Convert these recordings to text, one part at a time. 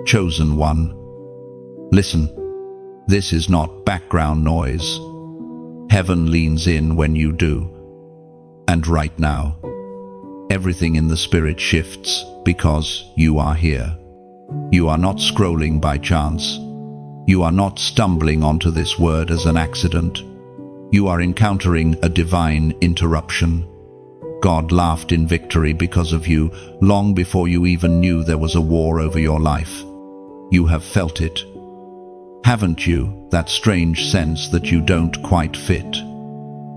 Chosen one. Listen, this is not background noise. Heaven leans in when you do. And right now, everything in the spirit shifts because you are here. You are not scrolling by chance. You are not stumbling onto this word as an accident. You are encountering a divine interruption. God laughed in victory because of you long before you even knew there was a war over your life. You have felt it. Haven't you, that strange sense that you don't quite fit?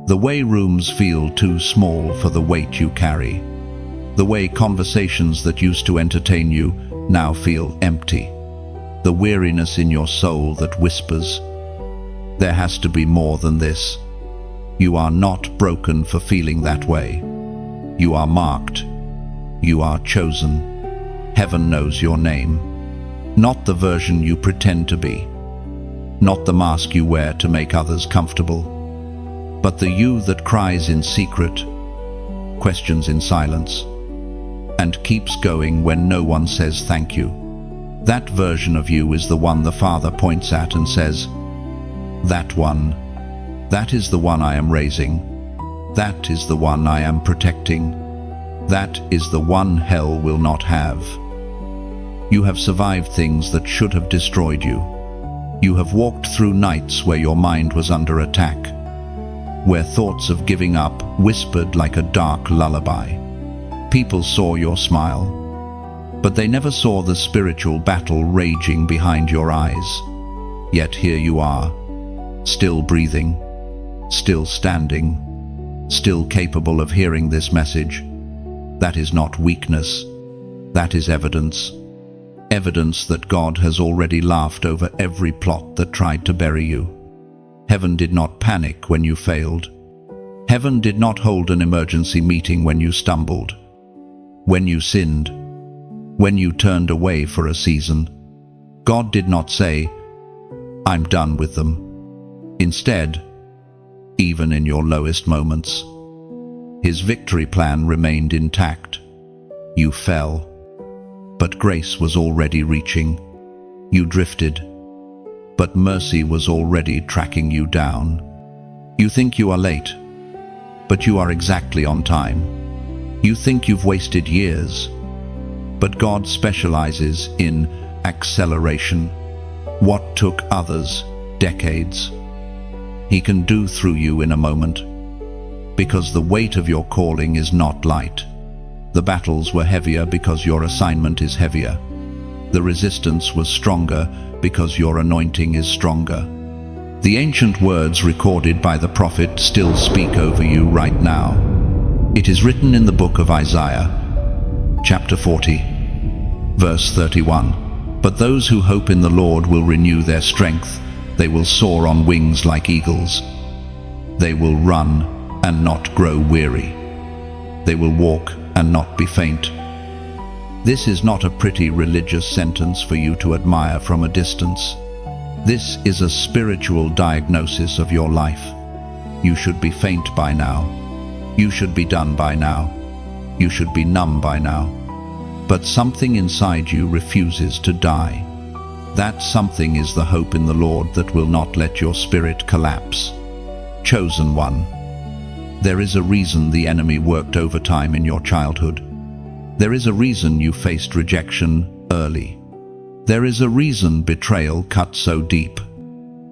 The way rooms feel too small for the weight you carry. The way conversations that used to entertain you now feel empty. The weariness in your soul that whispers, there has to be more than this. You are not broken for feeling that way. You are marked. You are chosen. Heaven knows your name. Not the version you pretend to be. Not the mask you wear to make others comfortable. But the you that cries in secret, questions in silence, and keeps going when no one says thank you. That version of you is the one the Father points at and says, that one, that is the one I am raising. That is the one I am protecting. That is the one hell will not have. You have survived things that should have destroyed you. You have walked through nights where your mind was under attack, where thoughts of giving up whispered like a dark lullaby. People saw your smile, but they never saw the spiritual battle raging behind your eyes. Yet here you are, still breathing, still standing, still capable of hearing this message. That is not weakness. That is evidence. Evidence that God has already laughed over every plot that tried to bury you. Heaven did not panic when you failed. Heaven did not hold an emergency meeting when you stumbled, when you sinned, when you turned away for a season. God did not say, I'm done with them. Instead, even in your lowest moments, His victory plan remained intact. You fell, but grace was already reaching. You drifted, but mercy was already tracking you down. You think you are late, but you are exactly on time. You think you've wasted years, but God specializes in acceleration. What took others decades, He can do through you in a moment, because the weight of your calling is not light. The battles were heavier because your assignment is heavier. The resistance was stronger because your anointing is stronger. The ancient words recorded by the prophet still speak over you right now. It is written in the book of Isaiah, chapter 40, verse 31. But those who hope in the Lord will renew their strength. They will soar on wings like eagles. They will run and not grow weary. They will walk and not be faint. This is not a pretty religious sentence for you to admire from a distance. This is a spiritual diagnosis of your life. You should be faint by now. You should be done by now. You should be numb by now. But something inside you refuses to die. That something is the hope in the Lord that will not let your spirit collapse. Chosen one. There is a reason the enemy worked overtime in your childhood. There is a reason you faced rejection early. There is a reason betrayal cut so deep.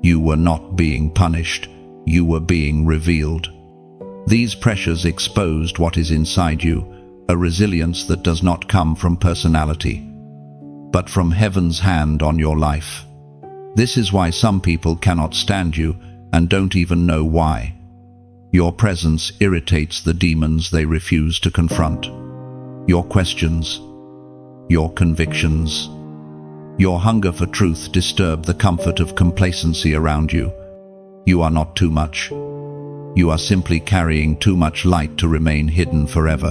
You were not being punished, you were being revealed. These pressures exposed what is inside you, a resilience that does not come from personality, but from heaven's hand on your life. This is why some people cannot stand you and don't even know why. Your presence irritates the demons they refuse to confront. Your questions, your convictions, your hunger for truth disturb the comfort of complacency around you. You are not too much. You are simply carrying too much light to remain hidden forever.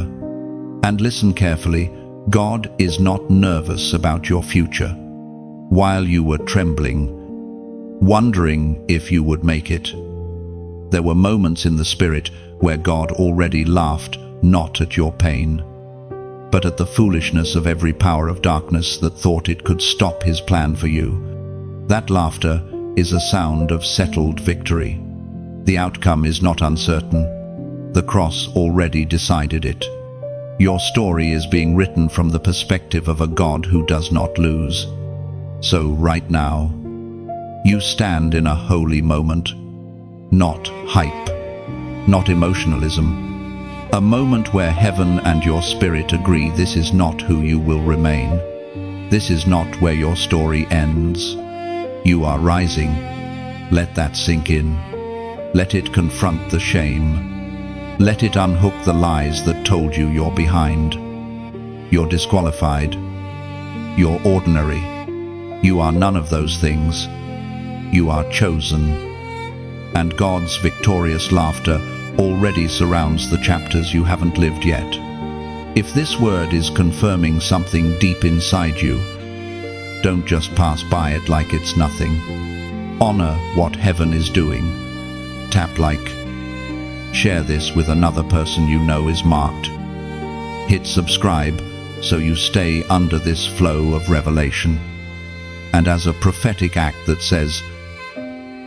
And listen carefully, God is not nervous about your future. While you were trembling, wondering if you would make it, there were moments in the Spirit where God already laughed not at your pain, but at the foolishness of every power of darkness that thought it could stop his plan for you. That laughter is a sound of settled victory. The outcome is not uncertain. The cross already decided it. Your story is being written from the perspective of a God who does not lose. So right now, you stand in a holy moment. Not hype, not emotionalism. A moment where heaven and your spirit agree this is not who you will remain. This is not where your story ends. You are rising. Let that sink in. Let it confront the shame. Let it unhook the lies that told you you're behind. You're disqualified. You're ordinary. You are none of those things. You are chosen. And God's victorious laughter already surrounds the chapters you haven't lived yet. If this word is confirming something deep inside you, don't just pass by it like it's nothing. Honor what heaven is doing. Tap like. Share this with another person you know is marked. Hit subscribe so you stay under this flow of revelation. And as a prophetic act that says,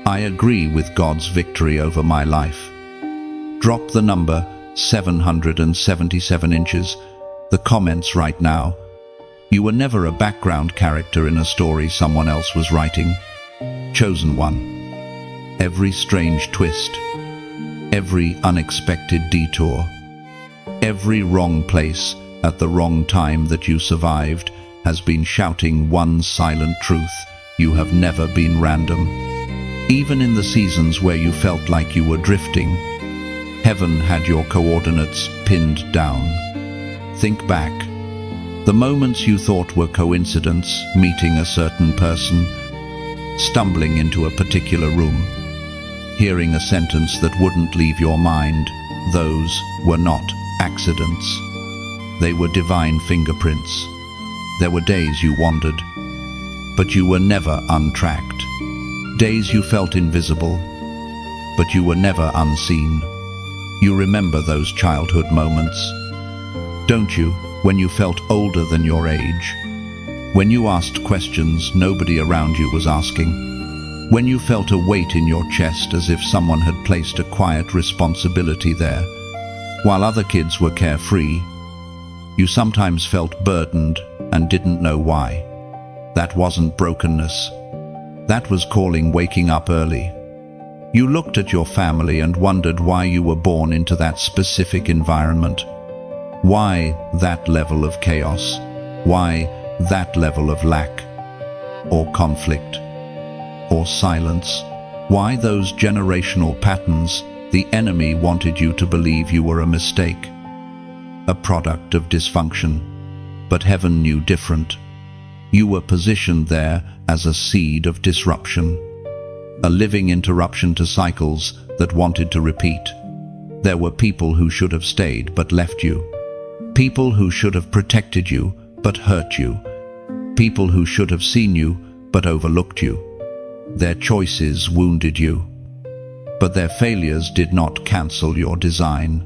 I agree with God's victory over my life. Drop the number 777 inches, the comments right now. You were never a background character in a story someone else was writing. Chosen one. Every strange twist, every unexpected detour, every wrong place at the wrong time that you survived has been shouting one silent truth: you have never been random. Even in the seasons where you felt like you were drifting, heaven had your coordinates pinned down. Think back. The moments you thought were coincidence, meeting a certain person, stumbling into a particular room, hearing a sentence that wouldn't leave your mind, those were not accidents. They were divine fingerprints. There were days you wandered, but you were never untracked. Days you felt invisible, but you were never unseen. You remember those childhood moments, don't you, when you felt older than your age? When you asked questions nobody around you was asking? When you felt a weight in your chest as if someone had placed a quiet responsibility there? While other kids were carefree, you sometimes felt burdened and didn't know why. That wasn't brokenness. That was calling waking up early. You looked at your family and wondered why you were born into that specific environment. Why that level of chaos? Why that level of lack? Or conflict? Or silence? Why those generational patterns? The enemy wanted you to believe you were a mistake, a product of dysfunction. But heaven knew different. You were positioned there as a seed of disruption, a living interruption to cycles that wanted to repeat. There were people who should have stayed but left you. People who should have protected you but hurt you. People who should have seen you but overlooked you. Their choices wounded you. But their failures did not cancel your design.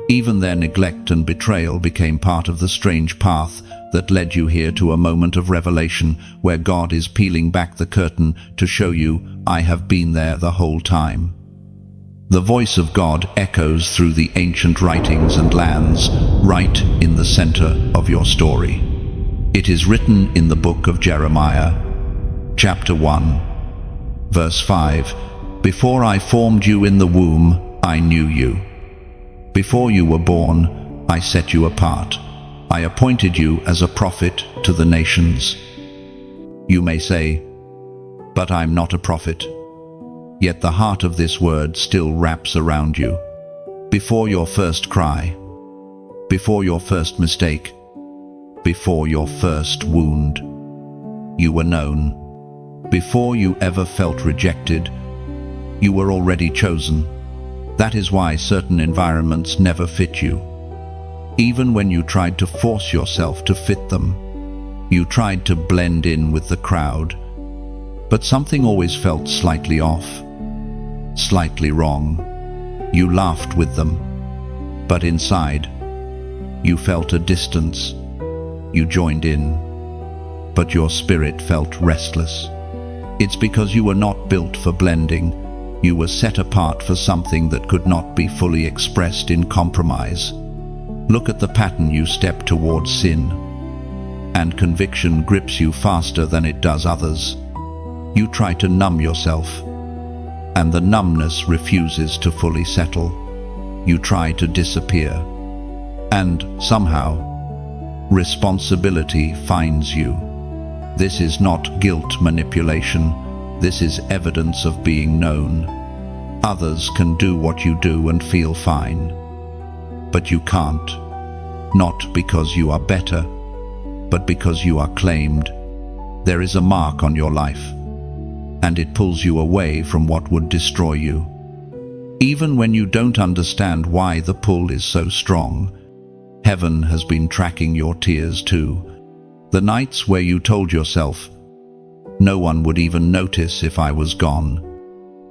Even their neglect and betrayal became part of the strange path that led you here to a moment of revelation where God is peeling back the curtain to show you, I have been there the whole time. The voice of God echoes through the ancient writings and lands, right in the center of your story. It is written in the book of Jeremiah, chapter 1, verse 5, Before I formed you in the womb, I knew you. Before you were born, I set you apart. I appointed you as a prophet to the nations. You may say, but I'm not a prophet. Yet the heart of this word still wraps around you. Before your first cry, before your first mistake, before your first wound, you were known. Before you ever felt rejected, you were already chosen. That is why certain environments never fit you. Even when you tried to force yourself to fit them, you tried to blend in with the crowd, but something always felt slightly off, slightly wrong. You laughed with them, but inside, You felt a distance. You joined in, but your spirit felt restless. It's because you were not built for blending. You were set apart for something that could not be fully expressed in compromise. Look at the pattern. You step towards sin, and conviction grips you faster than it does others. You try to numb yourself, and the numbness refuses to fully settle. You try to disappear, and somehow, responsibility finds you. This is not guilt manipulation. This is evidence of being known. Others can do what you do and feel fine, but you can't. Not because you are better, but because you are claimed. There is a mark on your life, and it pulls you away from what would destroy you. Even when you don't understand why the pull is so strong, heaven has been tracking your tears too. The nights where you told yourself, no one would even notice if I was gone.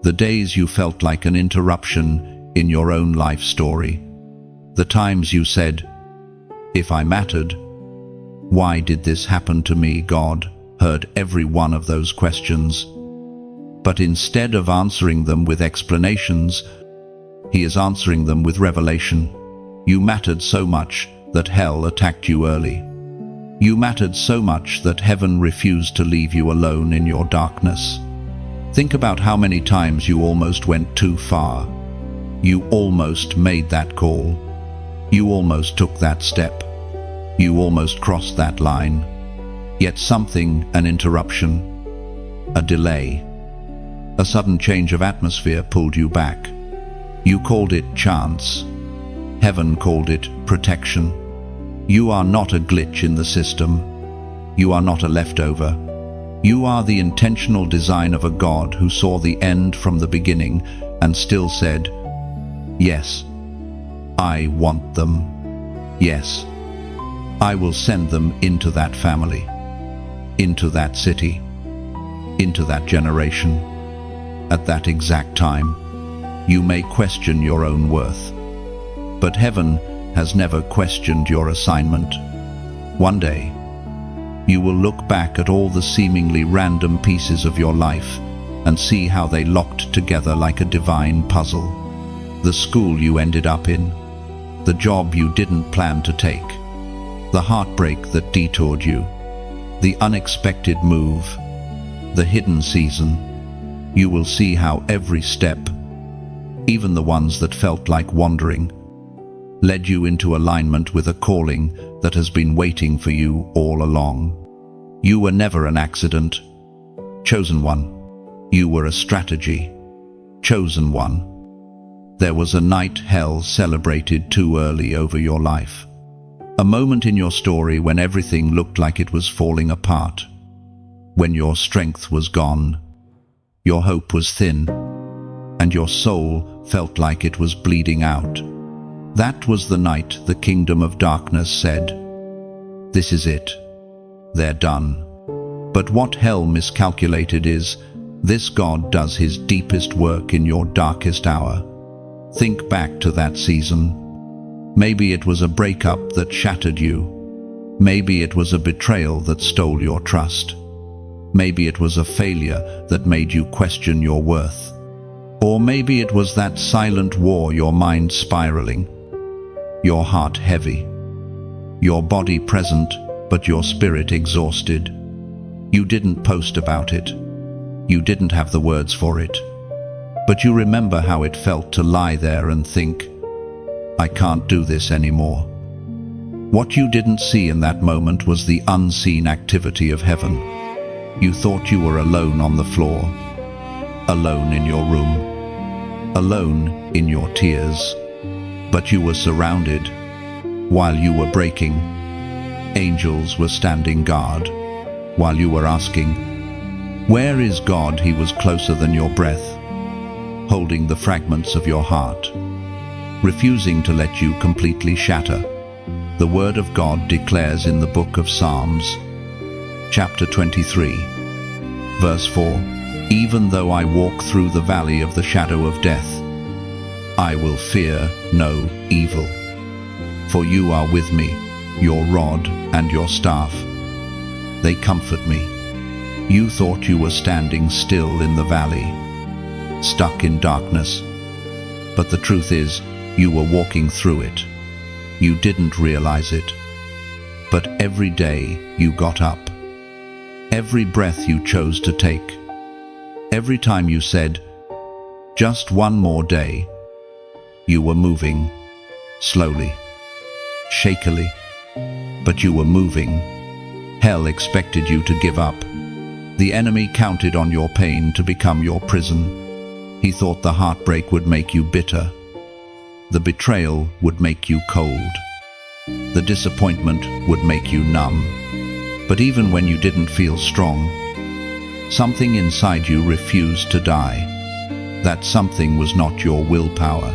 The days you felt like an interruption in your own life story. The times you said, if I mattered, why did this happen to me? God heard every one of those questions. But instead of answering them with explanations, He is answering them with revelation. You mattered so much that hell attacked you early. You mattered so much that heaven refused to leave you alone in your darkness. Think about how many times you almost went too far. You almost made that call. You almost took that step. You almost crossed that line. Yet something, an interruption, a delay, a sudden change of atmosphere pulled you back. You called it chance. Heaven called it protection. You are not a glitch in the system. You are not a leftover. You are the intentional design of a God who saw the end from the beginning and still said, yes, I want them. Yes, I will send them into that family, into that city, into that generation. At that exact time, you may question your own worth, but heaven has never questioned your assignment. One day, you will look back at all the seemingly random pieces of your life and see how they locked together like a divine puzzle. The school you ended up in, the job you didn't plan to take, the heartbreak that detoured you, the unexpected move, the hidden season. You will see how every step, even the ones that felt like wandering, led you into alignment with a calling that has been waiting for you all along. You were never an accident, chosen one. You were a strategy, chosen one. There was a night hell celebrated too early over your life. A moment in your story when everything looked like it was falling apart. When your strength was gone, your hope was thin, and your soul felt like it was bleeding out. That was the night the kingdom of darkness said, this is it. They're done. But what hell miscalculated is, this God does His deepest work in your darkest hour. Think back to that season. Maybe it was a breakup that shattered you. Maybe it was a betrayal that stole your trust. Maybe it was a failure that made you question your worth. Or maybe it was that silent war, your mind spiraling, your heart heavy, your body present, but your spirit exhausted. You didn't post about it. You didn't have the words for it. But you remember how it felt to lie there and think, I can't do this anymore. What you didn't see in that moment was the unseen activity of heaven. You thought you were alone on the floor, alone in your room, alone in your tears. But you were surrounded. While you were breaking, angels were standing guard. While you were asking, where is God? He was closer than your breath, holding the fragments of your heart, refusing to let you completely shatter. The Word of God declares in the book of Psalms, chapter 23, verse 4, even though I walk through the valley of the shadow of death, I will fear no evil. For you are with me, your rod and your staff. They comfort me. You thought you were standing still in the valley, stuck in darkness. But the truth is, you were walking through it. You didn't realize it. But every day you got up. Every breath you chose to take. Every time you said, just one more day, you were moving, slowly, shakily, but you were moving. Hell expected you to give up. The enemy counted on your pain to become your prison. He thought the heartbreak would make you bitter. The betrayal would make you cold. The disappointment would make you numb. But even when you didn't feel strong, something inside you refused to die. That something was not your willpower.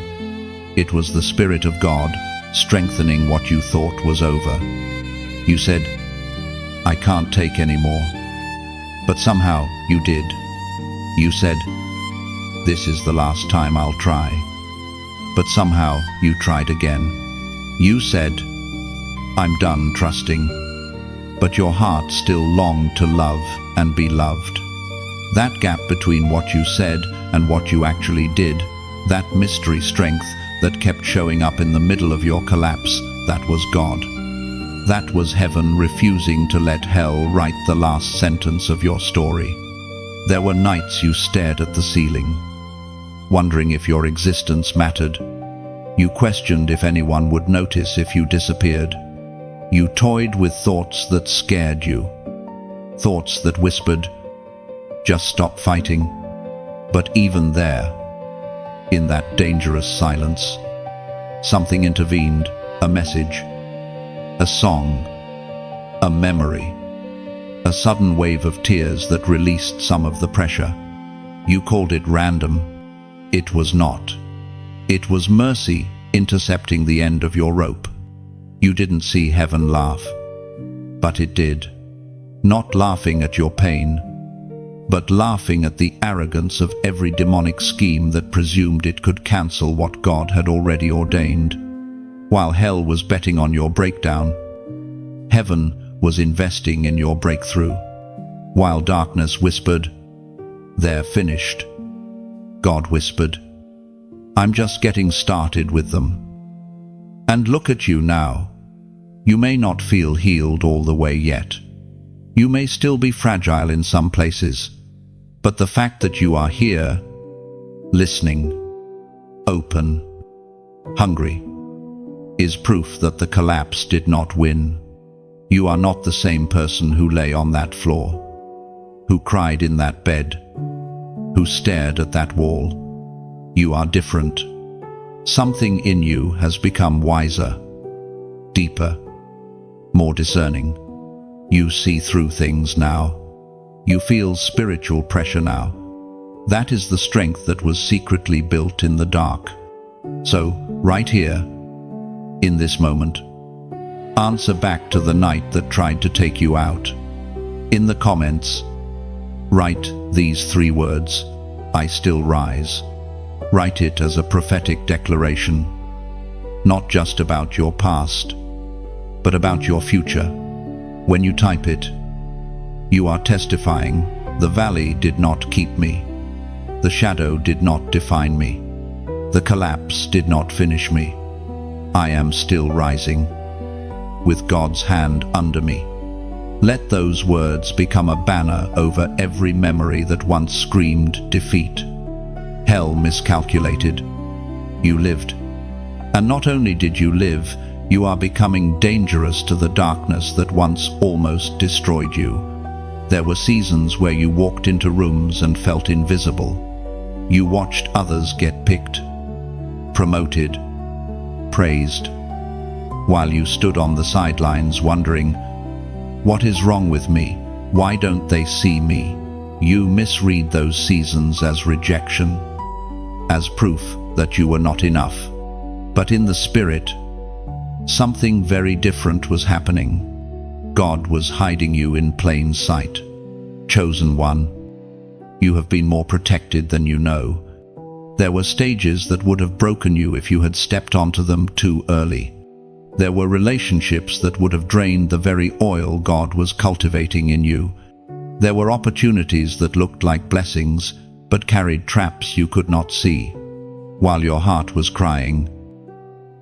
It was the Spirit of God strengthening what you thought was over. You said, I can't take any more. But somehow you did. You said, this is the last time I'll try. But somehow you tried again. You said, I'm done trusting. But your heart still longed to love and be loved. That gap between what you said and what you actually did, that mystery strength that kept showing up in the middle of your collapse, that was God. That was heaven refusing to let hell write the last sentence of your story. There were nights you stared at the ceiling, wondering if your existence mattered. You questioned if anyone would notice if you disappeared. You toyed with thoughts that scared you, thoughts that whispered, just stop fighting. But even there, in that dangerous silence, something intervened, a message, a song, a memory, a sudden wave of tears that released some of the pressure. You called it random. It was not. It was mercy intercepting the end of your rope. You didn't see heaven laugh, but it did. Not laughing at your pain, but laughing at the arrogance of every demonic scheme that presumed it could cancel what God had already ordained. While hell was betting on your breakdown, heaven was investing in your breakthrough. While darkness whispered, they're finished, God whispered, I'm just getting started with them. And look at you now. You may not feel healed all the way yet. You may still be fragile in some places, but the fact that you are here, listening, open, hungry, is proof that the collapse did not win. You are not the same person who lay on that floor, who cried in that bed, who stared at that wall. You are different. Something in you has become wiser, deeper, more discerning. You see through things now. You feel spiritual pressure now. That is the strength that was secretly built in the dark. So, right here, in this moment, answer back to the night that tried to take you out. In the comments, write these 3 words, I still rise. Write it as a prophetic declaration, not just about your past, but about your future. When you type it, you are testifying, the valley did not keep me. The shadow did not define me. The collapse did not finish me. I am still rising, with God's hand under me. Let those words become a banner over every memory that once screamed defeat. Hell miscalculated. You lived. And not only did you live, you are becoming dangerous to the darkness that once almost destroyed you. There were seasons where you walked into rooms and felt invisible. You watched others get picked, promoted, praised, while you stood on the sidelines wondering, what is wrong with me? Why don't they see me? You misread those seasons as rejection, as proof that you were not enough. But in the spirit, something very different was happening. God was hiding you in plain sight. Chosen one, you have been more protected than you know. There were stages that would have broken you if you had stepped onto them too early. There were relationships that would have drained the very oil God was cultivating in you. There were opportunities that looked like blessings, but carried traps you could not see, while your heart was crying,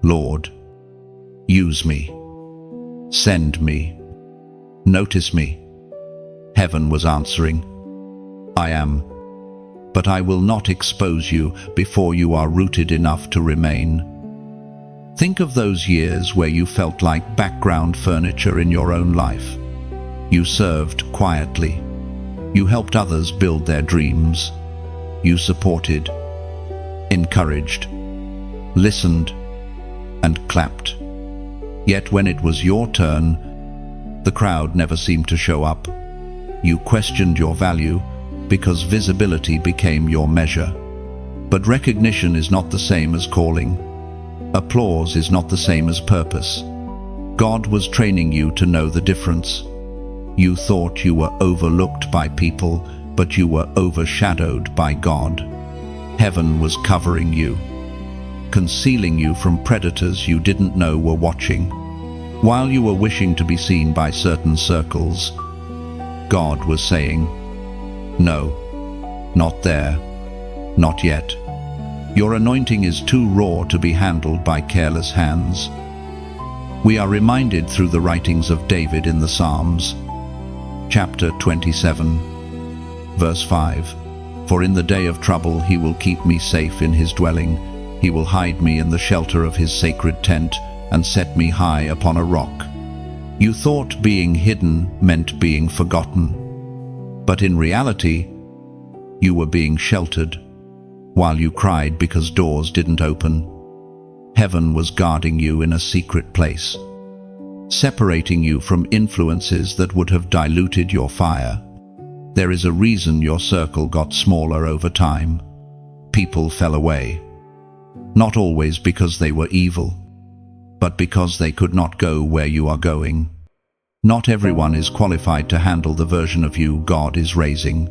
"Lord, use me. Send me. Notice me." Heaven was answering, "I am, but I will not expose you before you are rooted enough to remain." Think of those years where you felt like background furniture in your own life. You served quietly. You helped others build their dreams. You supported, encouraged, listened, and clapped. Yet when it was your turn, the crowd never seemed to show up. You questioned your value because visibility became your measure. But recognition is not the same as calling. Applause is not the same as purpose. God was training you to know the difference. You thought you were overlooked by people, but you were overshadowed by God. Heaven was covering you, concealing you from predators you didn't know were watching. While you were wishing to be seen by certain circles, God was saying, "No, not there, not yet. Your anointing is too raw to be handled by careless hands." We are reminded through the writings of David in the Psalms, chapter 27, verse 5, "For in the day of trouble he will keep me safe in his dwelling. He will hide me in the shelter of his sacred tent and set me high upon a rock." You thought being hidden meant being forgotten, but in reality, you were being sheltered. While you cried because doors didn't open, heaven was guarding you in a secret place, separating you from influences that would have diluted your fire. There is a reason your circle got smaller over time. People fell away, not always because they were evil, but because they could not go where you are going. Not everyone is qualified to handle the version of you God is raising.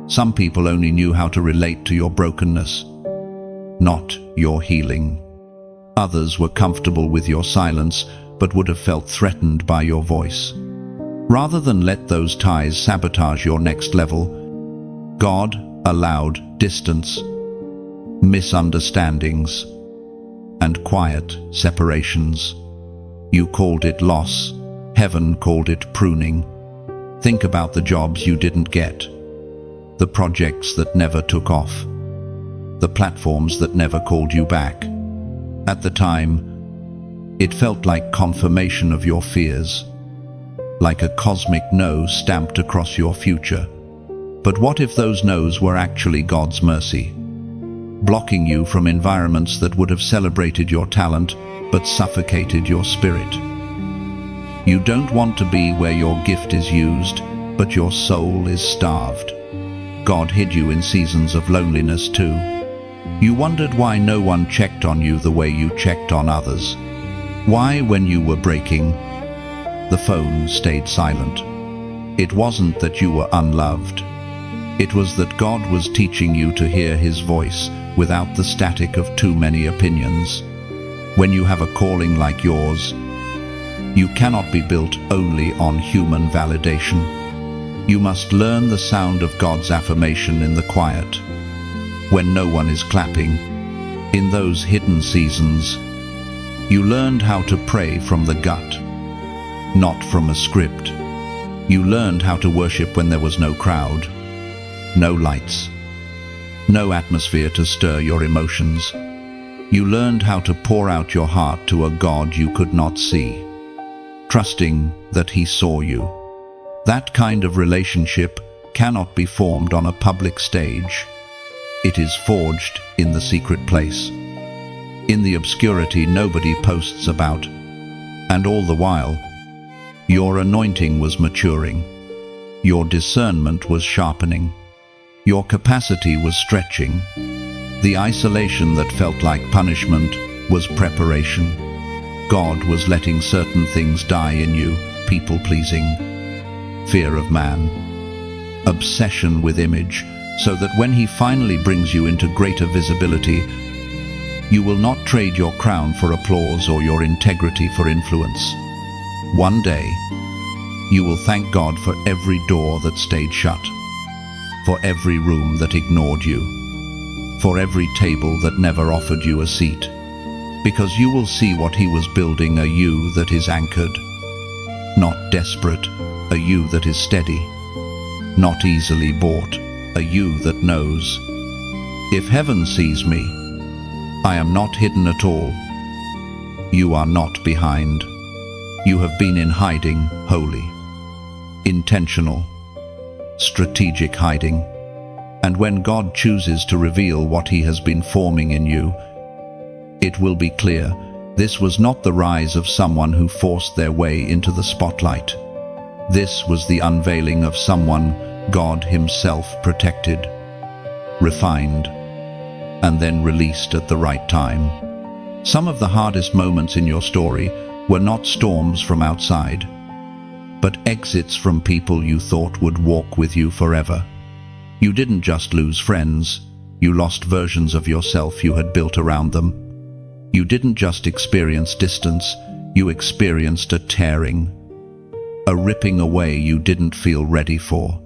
Some people only knew how to relate to your brokenness, not your healing. Others were comfortable with your silence, but would have felt threatened by your voice. Rather than let those ties sabotage your next level, God allowed distance, misunderstandings, and quiet separations. You called it loss. Heaven called it pruning. Think about the jobs you didn't get, the projects that never took off, the platforms that never called you back. At the time, it felt like confirmation of your fears, like a cosmic no stamped across your future. But what if those no's were actually God's mercy, blocking you from environments that would have celebrated your talent but suffocated your spirit? You don't want to be where your gift is used, but your soul is starved. God hid you in seasons of loneliness too. You wondered why no one checked on you the way you checked on others. Why, when you were breaking, the phone stayed silent. It wasn't that you were unloved. It was that God was teaching you to hear His voice without the static of too many opinions. When you have a calling like yours, you cannot be built only on human validation. You must learn the sound of God's affirmation in the quiet, when no one is clapping. In those hidden seasons, you learned how to pray from the gut, not from a script. You learned how to worship when there was no crowd, no lights, no atmosphere to stir your emotions. You learned how to pour out your heart to a God you could not see, trusting that He saw you. That kind of relationship cannot be formed on a public stage. It is forged in the secret place, in the obscurity nobody posts about. And all the while, your anointing was maturing, your discernment was sharpening, your capacity was stretching. The isolation that felt like punishment was preparation. God was letting certain things die in you: people-pleasing, fear of man, obsession with image, so that when He finally brings you into greater visibility, You will not trade your crown for applause or your integrity for influence. One day, you will thank God for every door that stayed shut, for every room that ignored you, for every table that never offered you a seat, because you will see what He was building, a you that is anchored, not desperate, a you that is steady, not easily bought, a you that knows. If heaven sees me, I am not hidden at all. You are not behind. You have been in hiding, holy, intentional, strategic hiding. And when God chooses to reveal what He has been forming in you, it will be clear this was not the rise of someone who forced their way into the spotlight. This was the unveiling of someone God Himself protected, refined, and then released at the right time. Some of the hardest moments in your story were not storms from outside, but exits from people you thought would walk with you forever. You didn't just lose friends, you lost versions of yourself you had built around them. You didn't just experience distance, you experienced a tearing, a ripping away you didn't feel ready for.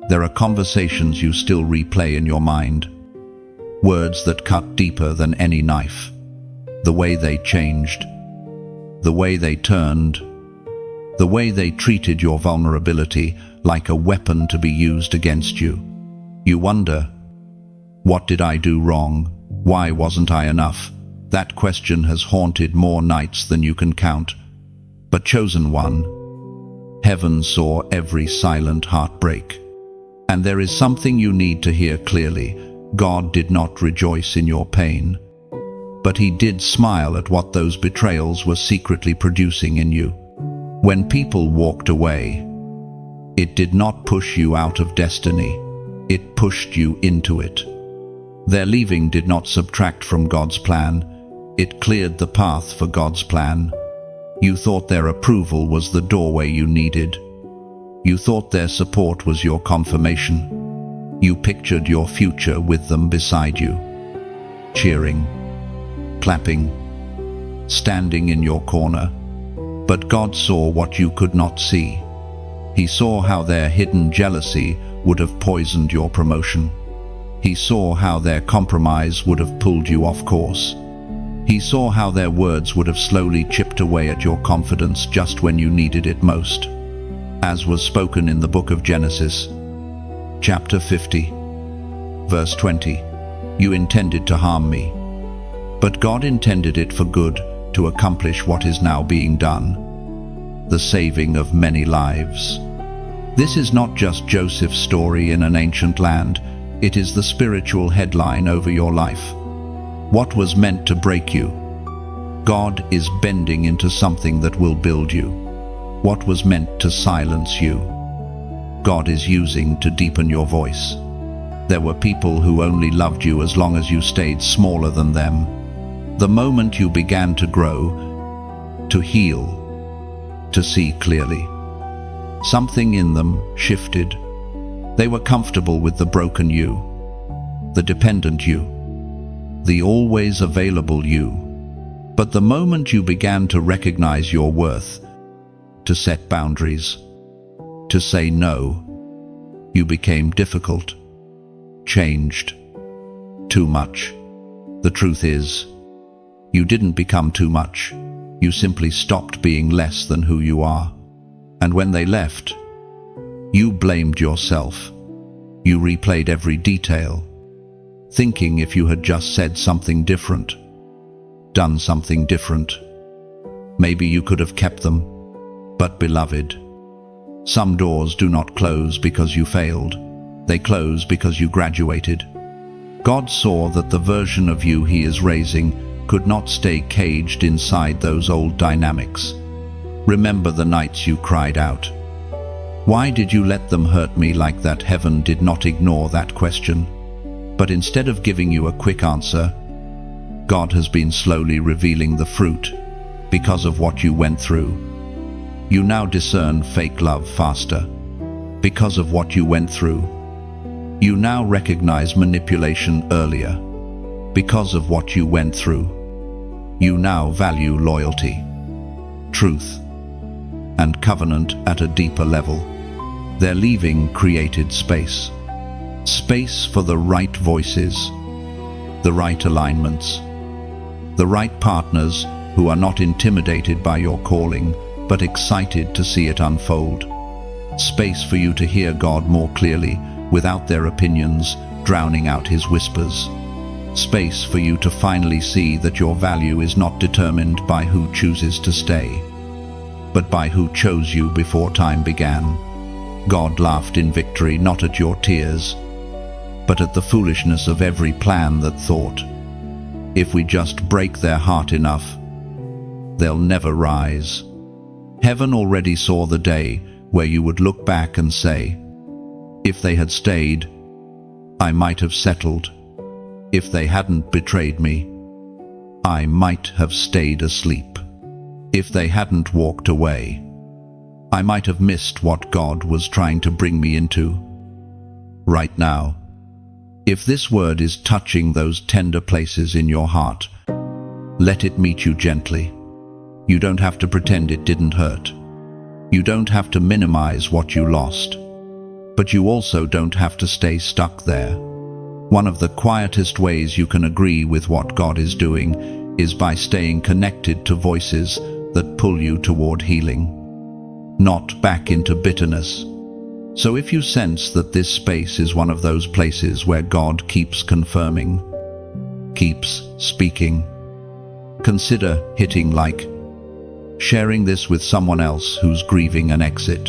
There are conversations you still replay in your mind, words that cut deeper than any knife. The way they changed, the way they turned, the way they treated your vulnerability like a weapon to be used against you. You wonder, what did I do wrong? Why wasn't I enough? That question has haunted more nights than you can count. But chosen one, heaven saw every silent heartbreak. And there is something you need to hear clearly. God did not rejoice in your pain, but He did smile at what those betrayals were secretly producing in you. When people walked away, it did not push you out of destiny, it pushed you into it. Their leaving did not subtract from God's plan, it cleared the path for God's plan. You thought their approval was the doorway you needed. You thought their support was your confirmation. You pictured your future with them beside you, cheering, clapping, standing in your corner. But God saw what you could not see. He saw how their hidden jealousy would have poisoned your promotion. He saw how their compromise would have pulled you off course. He saw how their words would have slowly chipped away at your confidence just when you needed it most. As was spoken in the book of Genesis, Chapter 50, verse 20, you intended to harm me, but God intended it for good to accomplish what is now being done, the saving of many lives. This is not just Joseph's story in an ancient land, it is the spiritual headline over your life. What was meant to break you, God is bending into something that will build you. What was meant to silence you, God is using to deepen your voice. There were people who only loved you as long as you stayed smaller than them. The moment you began to grow, to heal, to see clearly, something in them shifted. They were comfortable with the broken you, the dependent you, the always available you. But the moment you began to recognize your worth, to set boundaries, to say no, you became difficult, changed, too much. The truth is, you didn't become too much. You simply stopped being less than who you are. And when they left, you blamed yourself. You replayed every detail, thinking if you had just said something different, done something different, maybe you could have kept them. But beloved, some doors do not close because you failed. They close because you graduated. God saw that the version of you He is raising could not stay caged inside those old dynamics. Remember the nights you cried out, "Why did you let them hurt me like that?" Heaven did not ignore that question, but instead of giving you a quick answer, God has been slowly revealing the fruit. Because of what you went through, you now discern fake love faster. Because of what you went through, you now recognize manipulation earlier. because of what you went through. You now value loyalty, truth, and covenant at a deeper level. Their leaving created space. Space for the right voices, the right alignments, the right partners who are not intimidated by your calling, but excited to see it unfold. Space for you to hear God more clearly, without their opinions drowning out his whispers. Space for you to finally see that your value is not determined by who chooses to stay, but by who chose you before time began. God laughed in victory, not at your tears, but at the foolishness of every plan that thought, if we just break their heart enough, they'll never rise. Heaven already saw the day where you would look back and say, if they had stayed, I might have settled. If they hadn't betrayed me, I might have stayed asleep. If they hadn't walked away, I might have missed what God was trying to bring me into. Right now, if this word is touching those tender places in your heart, let it meet you gently. You don't have to pretend it didn't hurt. You don't have to minimize what you lost. But you also don't have to stay stuck there. One of the quietest ways you can agree with what God is doing is by staying connected to voices that pull you toward healing, not back into bitterness. So if you sense that this space is one of those places where God keeps confirming, keeps speaking, consider hitting like, sharing this with someone else who's grieving an exit,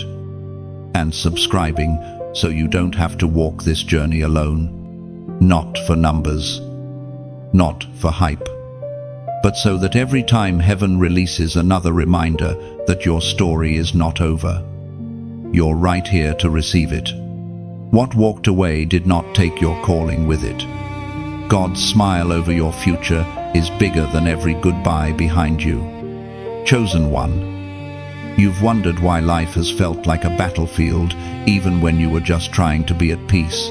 and subscribing so you don't have to walk this journey alone. Not for numbers, not for hype, but so that every time heaven releases another reminder that your story is not over, you're right here to receive it. What walked away did not take your calling with it. God's smile over your future is bigger than every goodbye behind you. Chosen one, you've wondered why life has felt like a battlefield even when you were just trying to be at peace.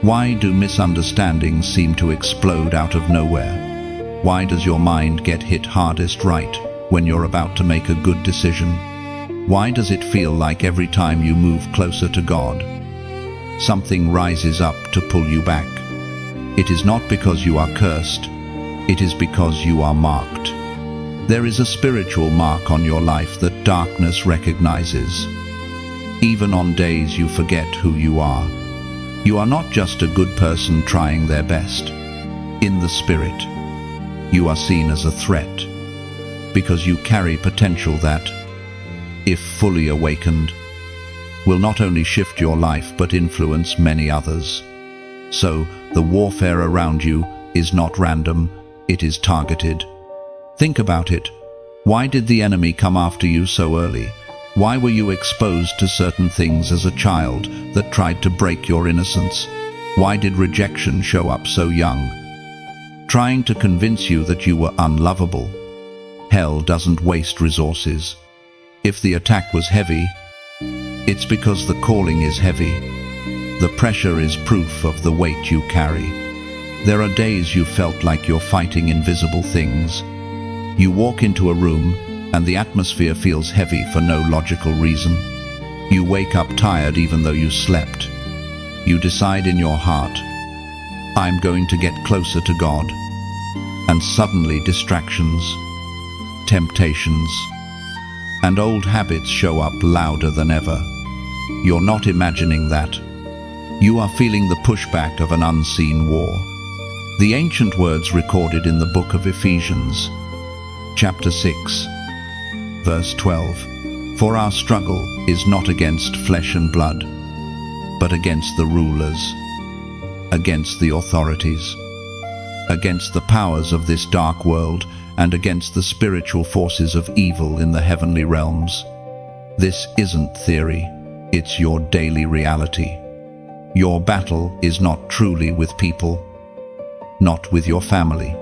Why do misunderstandings seem to explode out of nowhere? Why does your mind get hit hardest right when you're about to make a good decision? Why does it feel like every time you move closer to God, something rises up to pull you back? It is not because you are cursed, it is because you are marked. There is a spiritual mark on your life that darkness recognizes. Even on days you forget who you are. You are not just a good person trying their best. In the spirit, you are seen as a threat, because you carry potential that, if fully awakened, will not only shift your life but influence many others. So, the warfare around you is not random, it is targeted. Think about it. Why did the enemy come after you so early? Why were you exposed to certain things as a child that tried to break your innocence? Why did rejection show up so young, trying to convince you that you were unlovable? Hell doesn't waste resources. If the attack was heavy, it's because the calling is heavy. The pressure is proof of the weight you carry. There are days you felt like you're fighting invisible things. You walk into a room and the atmosphere feels heavy for no logical reason. You wake up tired even though you slept. You decide in your heart, I'm going to get closer to God. And suddenly distractions, temptations, and old habits show up louder than ever. You're not imagining that. You are feeling the pushback of an unseen war. The ancient words recorded in the book of Ephesians, chapter 6, verse 12. For our struggle is not against flesh and blood, but against the rulers, against the authorities, against the powers of this dark world, and against the spiritual forces of evil in the heavenly realms. This isn't theory, it's your daily reality. Your battle is not truly with people, not with your family,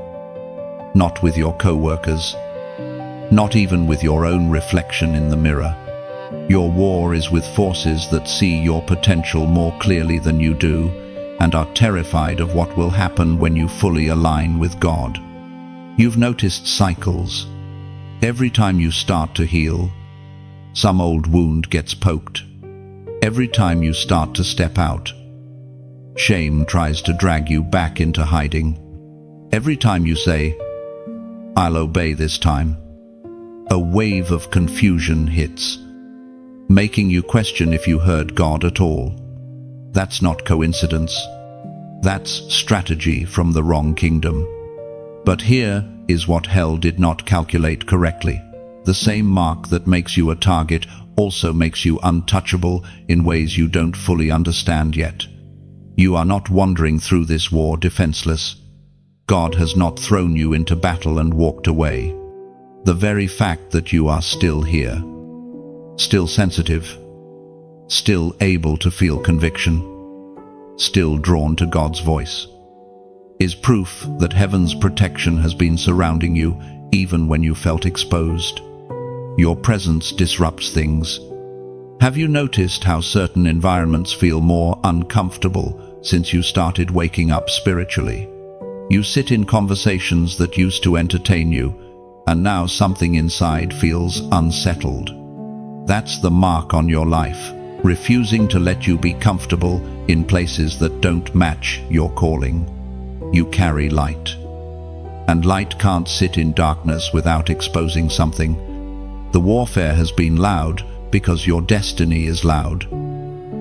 not with your co-workers, not even with your own reflection in the mirror. Your war is with forces that see your potential more clearly than you do, and are terrified of what will happen when you fully align with God. You've noticed cycles. Every time you start to heal, some old wound gets poked. Every time you start to step out, shame tries to drag you back into hiding. Every time you say, "I'll obey this time," a wave of confusion hits, making you question if you heard God at all. That's not coincidence. That's strategy from the wrong kingdom. But here is what hell did not calculate correctly. The same mark that makes you a target also makes you untouchable in ways you don't fully understand yet. You are not wandering through this war defenseless. God has not thrown you into battle and walked away. The very fact that you are still here, still sensitive, still able to feel conviction, still drawn to God's voice, is proof that heaven's protection has been surrounding you even when you felt exposed. Your presence disrupts things. Have you noticed how certain environments feel more uncomfortable since you started waking up spiritually? You sit in conversations that used to entertain you, and now something inside feels unsettled. That's the mark on your life, refusing to let you be comfortable in places that don't match your calling. You carry light, and light can't sit in darkness without exposing something. The warfare has been loud because your destiny is loud.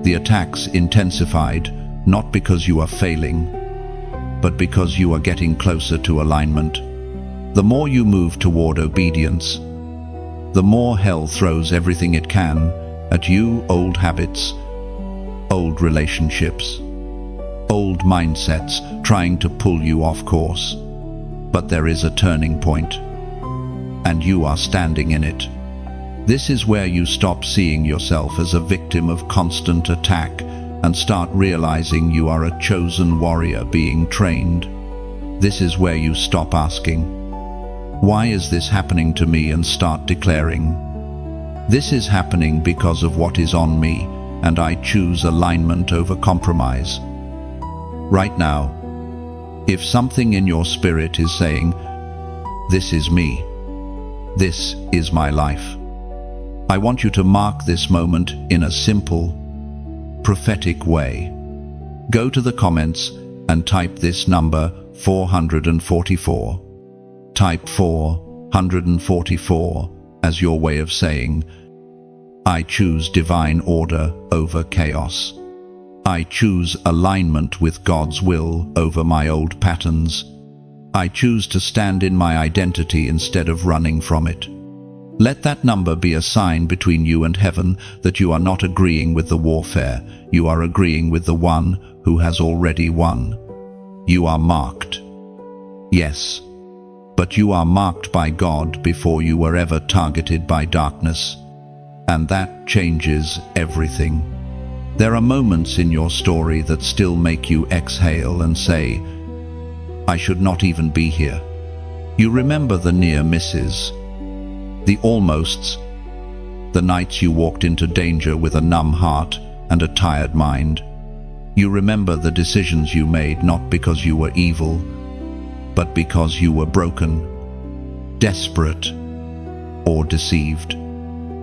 The attacks intensified, not because you are failing, but because you are getting closer to alignment. The more you move toward obedience, the more hell throws everything it can at you: old habits, old relationships, old mindsets trying to pull you off course. But there is a turning point, and you are standing in it. This is where you stop seeing yourself as a victim of constant attack and start realizing you are a chosen warrior being trained. This is where you stop asking, "Why is this happening to me?" and start declaring, "This is happening because of what is on me, and I choose alignment over compromise." Right now, if something in your spirit is saying, "This is me, this is my life," I want you to mark this moment in a simple, prophetic way. Go to the comments and type this number 444. Type 444 as your way of saying, "I choose divine order over chaos. I choose alignment with God's will over my old patterns. I choose to stand in my identity instead of running from it." Let that number be a sign between you and heaven that you are not agreeing with the warfare, you are agreeing with the one who has already won. You are marked. Yes, but you are marked by God before you were ever targeted by darkness. And that changes everything. There are moments in your story that still make you exhale and say, "I should not even be here." You remember the near misses, the almosts, the nights you walked into danger with a numb heart and a tired mind. You remember the decisions you made not because you were evil, but because you were broken, desperate, or deceived.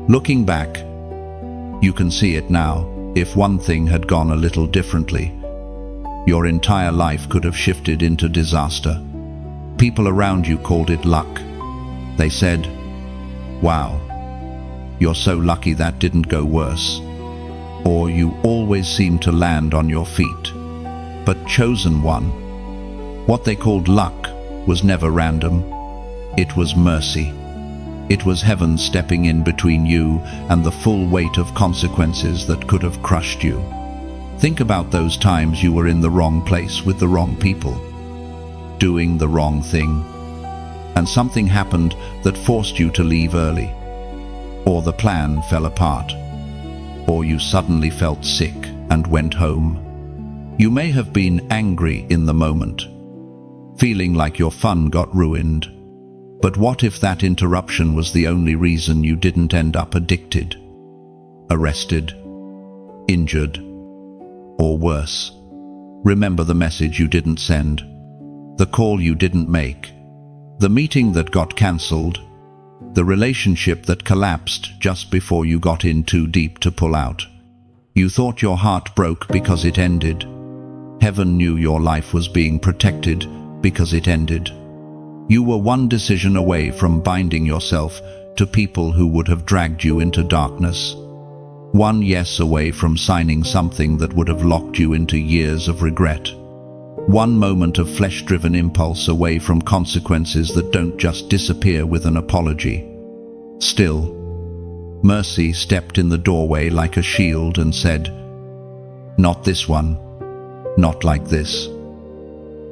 Looking back, you can see it now. If one thing had gone a little differently, your entire life could have shifted into disaster. People around you called it luck. They said, "Wow, you're so lucky that didn't go worse." Or "You always seem to land on your feet." But chosen one, what they called luck, was never random. It was mercy. It was heaven stepping in between you and the full weight of consequences that could have crushed you. Think about those times you were in the wrong place with the wrong people, doing the wrong thing, and something happened that forced you to leave early. Or the plan fell apart. Or you suddenly felt sick and went home. You may have been angry in the moment, feeling like your fun got ruined. But what if that interruption was the only reason you didn't end up addicted, arrested, injured, or worse? Remember the message you didn't send, the call you didn't make, the meeting that got cancelled, the relationship that collapsed just before you got in too deep to pull out. You thought your heart broke because it ended. Heaven knew your life was being protected because it ended. You were one decision away from binding yourself to people who would have dragged you into darkness. One yes away from signing something that would have locked you into years of regret. One moment of flesh-driven impulse away from consequences that don't just disappear with an apology. Still, mercy stepped in the doorway like a shield and said, "Not this one, not like this."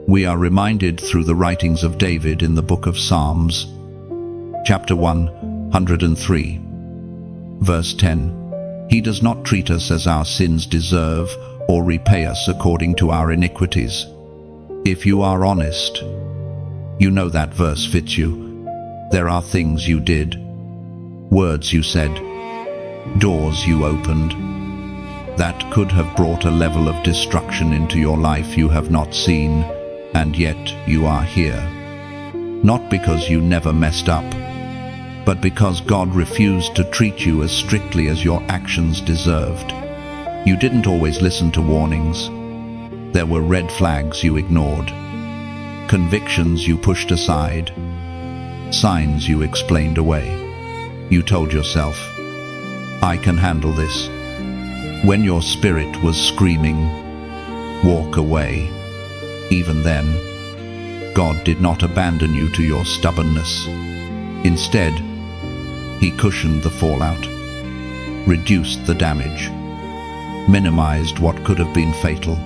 We are reminded through the writings of David in the book of Psalms, chapter 103, verse 10. He does not treat us as our sins deserve or repay us according to our iniquities. If you are honest, you know that verse fits you. There are things you did, words you said, doors you opened, that could have brought a level of destruction into your life you have not seen, and yet you are here. Not because you never messed up, but because God refused to treat you as strictly as your actions deserved. You didn't always listen to warnings. There were red flags you ignored, convictions you pushed aside, signs you explained away. You told yourself, "I can handle this," when your spirit was screaming, "Walk away." Even then, God did not abandon you to your stubbornness. Instead, He cushioned the fallout, reduced the damage, minimized what could have been fatal.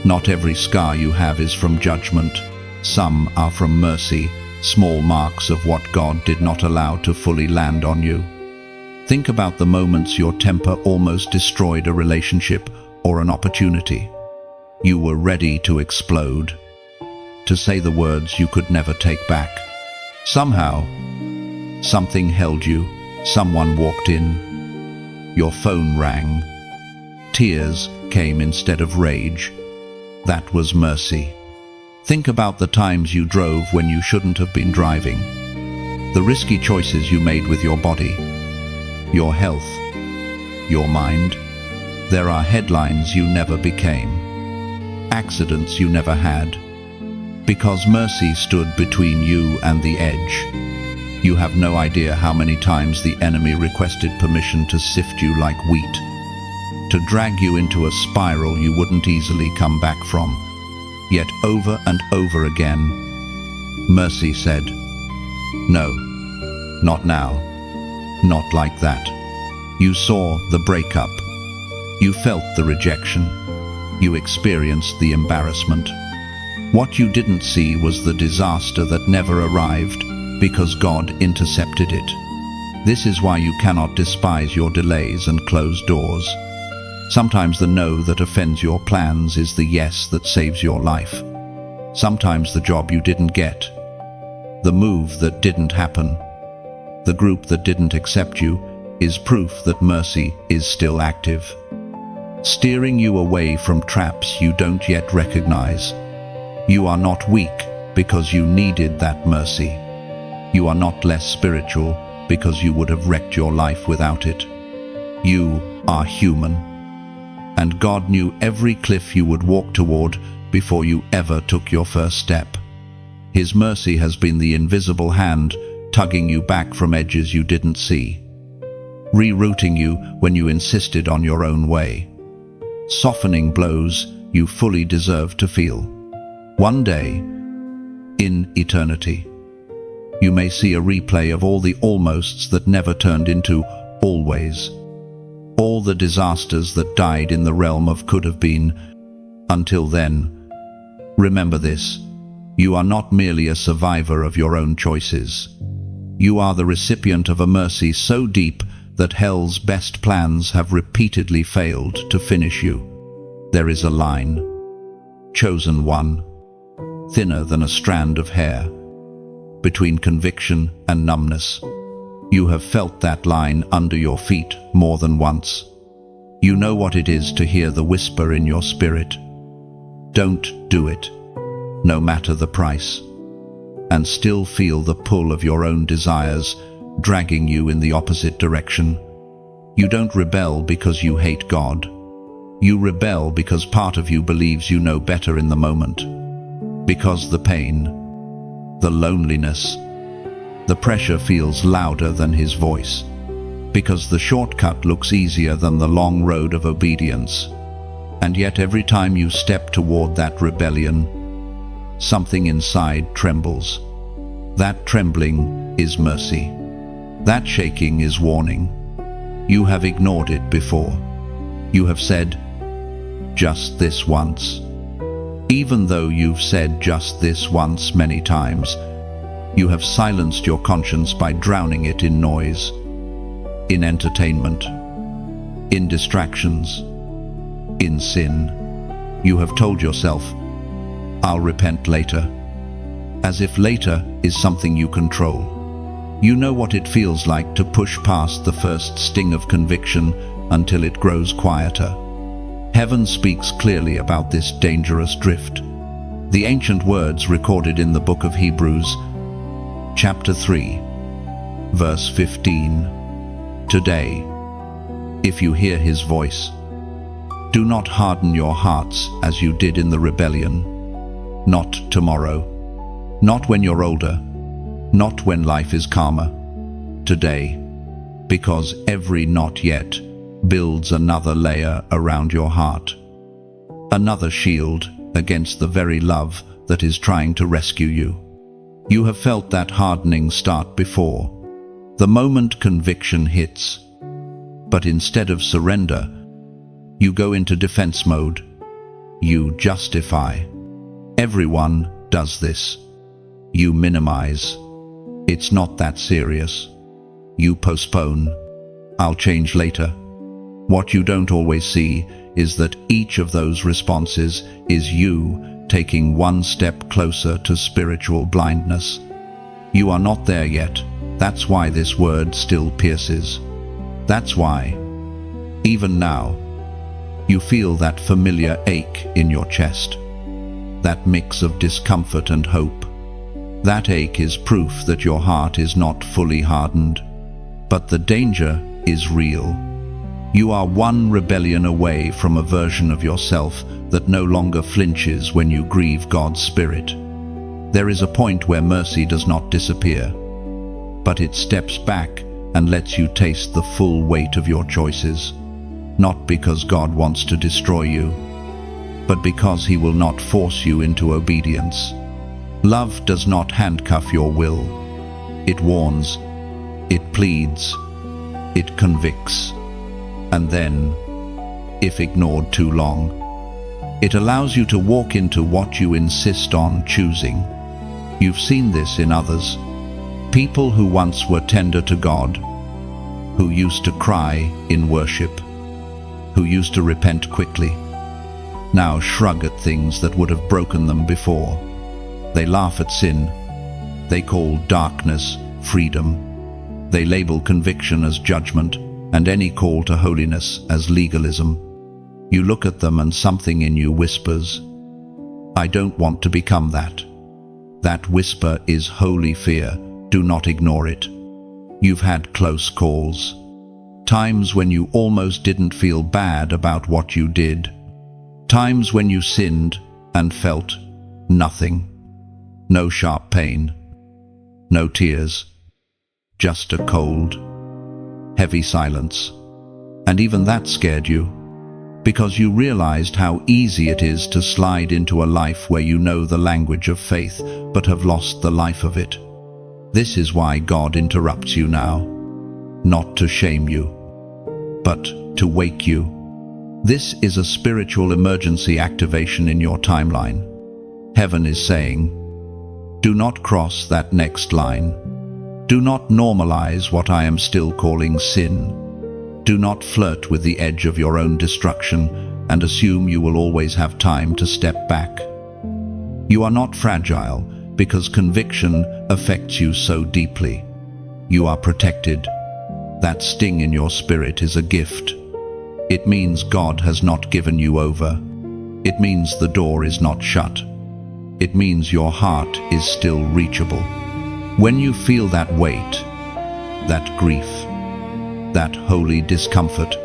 Not every scar you have is from judgment. Some are from mercy, small marks of what God did not allow to fully land on you. Think about the moments your temper almost destroyed a relationship or an opportunity. You were ready to explode, to say the words you could never take back. Somehow, something held you. Someone walked in. Your phone rang. Tears came instead of rage. That was mercy. Think about the times you drove when you shouldn't have been driving. The risky choices you made with your body, your health, your mind. There are headlines you never became, accidents you never had, because mercy stood between you and the edge. You have no idea how many times the enemy requested permission to sift you like wheat, to drag you into a spiral you wouldn't easily come back from. Yet over and over again, mercy said, "No, not now, not like that." You saw the breakup. You felt the rejection. You experienced the embarrassment. What you didn't see was the disaster that never arrived because God intercepted it. This is why you cannot despise your delays and closed doors. Sometimes the no that offends your plans is the yes that saves your life. Sometimes the job you didn't get, the move that didn't happen, the group that didn't accept you is proof that mercy is still active, steering you away from traps you don't yet recognize. You are not weak because you needed that mercy. You are not less spiritual because you would have wrecked your life without it. You are human. And God knew every cliff you would walk toward before you ever took your first step. His mercy has been the invisible hand tugging you back from edges you didn't see, rerouting you when you insisted on your own way, softening blows you fully deserve to feel. One day, in eternity, you may see a replay of all the almosts that never turned into always. All the disasters that died in the realm of could have been. Until then, remember this: you are not merely a survivor of your own choices. You are the recipient of a mercy so deep that hell's best plans have repeatedly failed to finish you. There is a line, chosen one, thinner than a strand of hair, between conviction and numbness. You have felt that line under your feet more than once. You know what it is to hear the whisper in your spirit, Don't do it, no matter the price, and still feel the pull of your own desires dragging you in the opposite direction. You don't rebel because you hate God. You rebel because part of you believes you know better in the moment. Because the pain, the loneliness, the pressure feels louder than his voice. Because the shortcut looks easier than the long road of obedience. And yet every time you step toward that rebellion, something inside trembles. That trembling is mercy. That shaking is warning. You have ignored it before. You have said, just this once. Even though you've said just this once many times, you have silenced your conscience by drowning it in noise, in entertainment, in distractions, in sin. You have told yourself, I'll repent later, as if later is something you control. You know what it feels like to push past the first sting of conviction until it grows quieter. Heaven speaks clearly about this dangerous drift. The ancient words recorded in the book of Hebrews, chapter 3, verse 15. Today, if you hear his voice, do not harden your hearts as you did in the rebellion. Not tomorrow, not when you're older, not when life is calmer. Today, because every not yet builds another layer around your heart. Another shield against the very love that is trying to rescue you. You have felt that hardening start before. The moment conviction hits. But instead of surrender, you go into defense mode. You justify. Everyone does this. You minimize. It's not that serious. You postpone. I'll change later. What you don't always see is that each of those responses is you taking one step closer to spiritual blindness. You are not there yet. That's why this word still pierces. That's why, even now, you feel that familiar ache in your chest. That mix of discomfort and hope. That ache is proof that your heart is not fully hardened. But the danger is real. You are one rebellion away from a version of yourself that no longer flinches when you grieve God's Spirit. There is a point where mercy does not disappear, but it steps back and lets you taste the full weight of your choices. Not because God wants to destroy you, but because he will not force you into obedience. Love does not handcuff your will. It warns, it pleads, it convicts. And then, if ignored too long, it allows you to walk into what you insist on choosing. You've seen this in others. People who once were tender to God, who used to cry in worship, who used to repent quickly, now shrug at things that would have broken them before. They laugh at sin. They call darkness freedom. They label conviction as judgment and any call to holiness as legalism. You look at them and something in you whispers, I don't want to become that. That whisper is holy fear. Do not ignore it. You've had close calls. Times when you almost didn't feel bad about what you did. Times when you sinned and felt nothing. No sharp pain. No tears. Just a cold, heavy silence. And even that scared you, because you realized how easy it is to slide into a life where you know the language of faith but have lost the life of it. This is why God interrupts you now, not to shame you, but to wake you. This is a spiritual emergency activation in your timeline. Heaven is saying, do not cross that next line. Do not normalize what I am still calling sin. Do not flirt with the edge of your own destruction and assume you will always have time to step back. You are not fragile because conviction affects you so deeply. You are protected. That sting in your spirit is a gift. It means God has not given you over. It means the door is not shut. It means your heart is still reachable. When you feel that weight, that grief, that holy discomfort,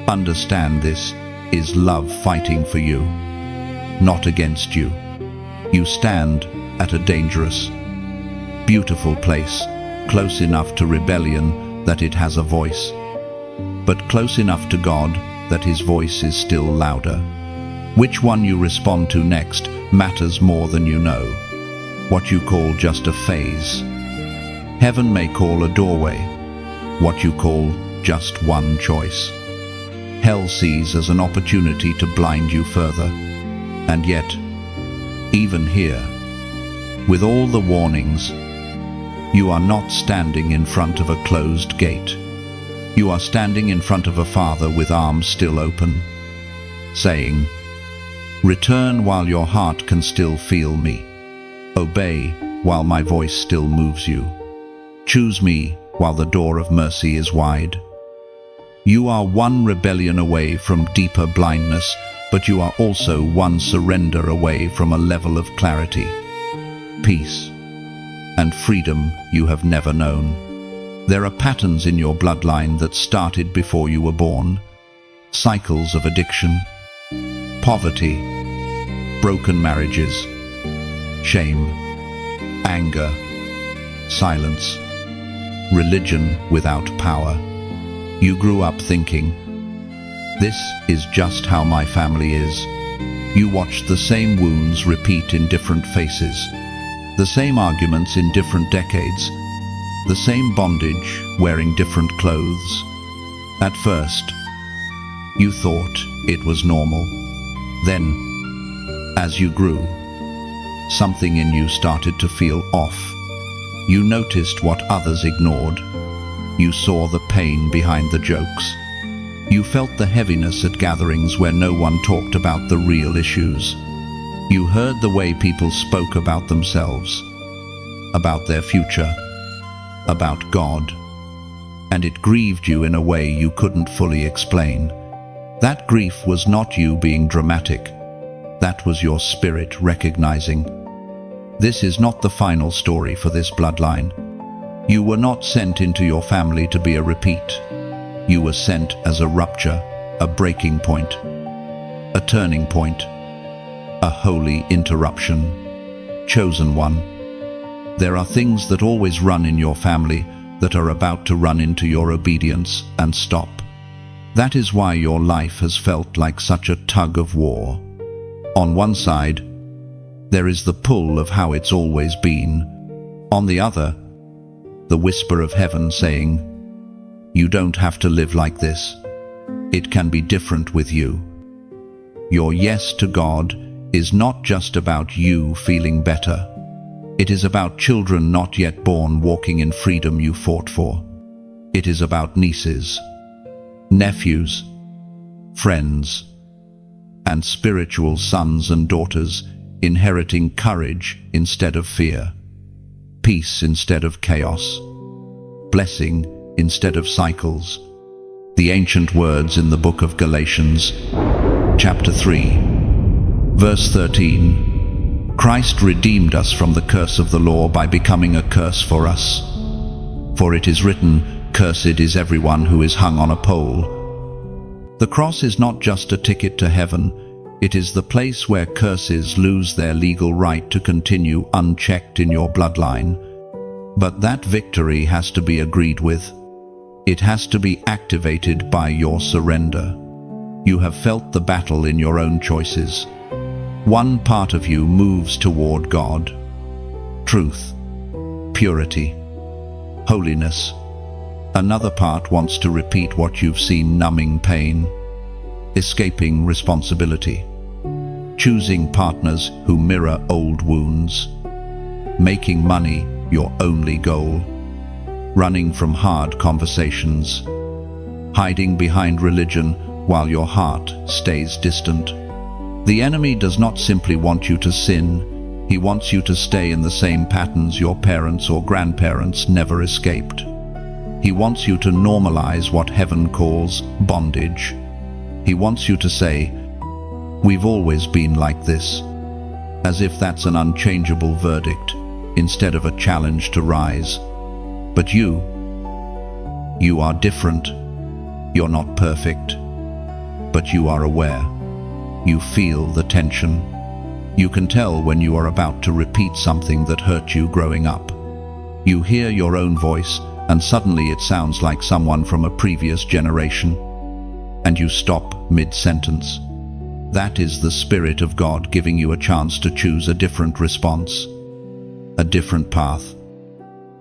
understand this is love fighting for you, not against you. You stand at a dangerous, beautiful place, close enough to rebellion that it has a voice, but close enough to God that his voice is still louder. Which one you respond to next matters more than you know. What you call just a phase, heaven may call a doorway. What you call just one choice, hell sees as an opportunity to blind you further. And yet, even here, with all the warnings, you are not standing in front of a closed gate. You are standing in front of a Father with arms still open, saying, "Return while your heart can still feel me. Obey while my voice still moves you. Choose me while the door of mercy is wide." You are one rebellion away from deeper blindness, but you are also one surrender away from a level of clarity, peace, and freedom you have never known. There are patterns in your bloodline that started before you were born. Cycles of addiction, poverty, broken marriages, shame, anger, silence, religion without power. You grew up thinking, "This is just how my family is." You watched the same wounds repeat in different faces, the same arguments in different decades, the same bondage wearing different clothes. At first, you thought it was normal. Then, as you grew, something in you started to feel off. You noticed what others ignored. You saw the pain behind the jokes. You felt the heaviness at gatherings where no one talked about the real issues. You heard the way people spoke about themselves, about their future, about God, and it grieved you in a way you couldn't fully explain. That grief was not you being dramatic. That was your spirit recognizing, this is not the final story for this bloodline. You were not sent into your family to be a repeat. You were sent as a rupture, a breaking point, a turning point, a holy interruption. Chosen one. There are things that always run in your family that are about to run into your obedience and stop. That is why your life has felt like such a tug of war. On one side, there is the pull of how it's always been. On the other, the whisper of heaven saying, "You don't have to live like this. It can be different with you." Your yes to God is not just about you feeling better. It is about children not yet born walking in freedom you fought for. It is about nieces, nephews, friends, and spiritual sons and daughters inheriting courage instead of fear, peace instead of chaos, blessing instead of cycles. The ancient words in the book of Galatians, chapter 3, verse 13, Christ redeemed us from the curse of the law by becoming a curse for us. For it is written, "Cursed is everyone who is hung on a pole." The cross is not just a ticket to heaven, it is the place where curses lose their legal right to continue unchecked in your bloodline. But that victory has to be agreed with. It has to be activated by your surrender. You have felt the battle in your own choices. One part of you moves toward God, truth, purity, holiness. Another part wants to repeat what you've seen, numbing pain, escaping responsibility, choosing partners who mirror old wounds, making money your only goal, running from hard conversations, hiding behind religion while your heart stays distant. The enemy does not simply want you to sin, he wants you to stay in the same patterns your parents or grandparents never escaped. He wants you to normalize what heaven calls bondage. He wants you to say, We've always been like this, as if that's an unchangeable verdict, instead of a challenge to rise. But you are different. You're not perfect, but you are aware. You feel the tension. You can tell when you are about to repeat something that hurt you growing up. You hear your own voice, and suddenly it sounds like someone from a previous generation, and you stop mid-sentence. That is the Spirit of God giving you a chance to choose a different response, a different path,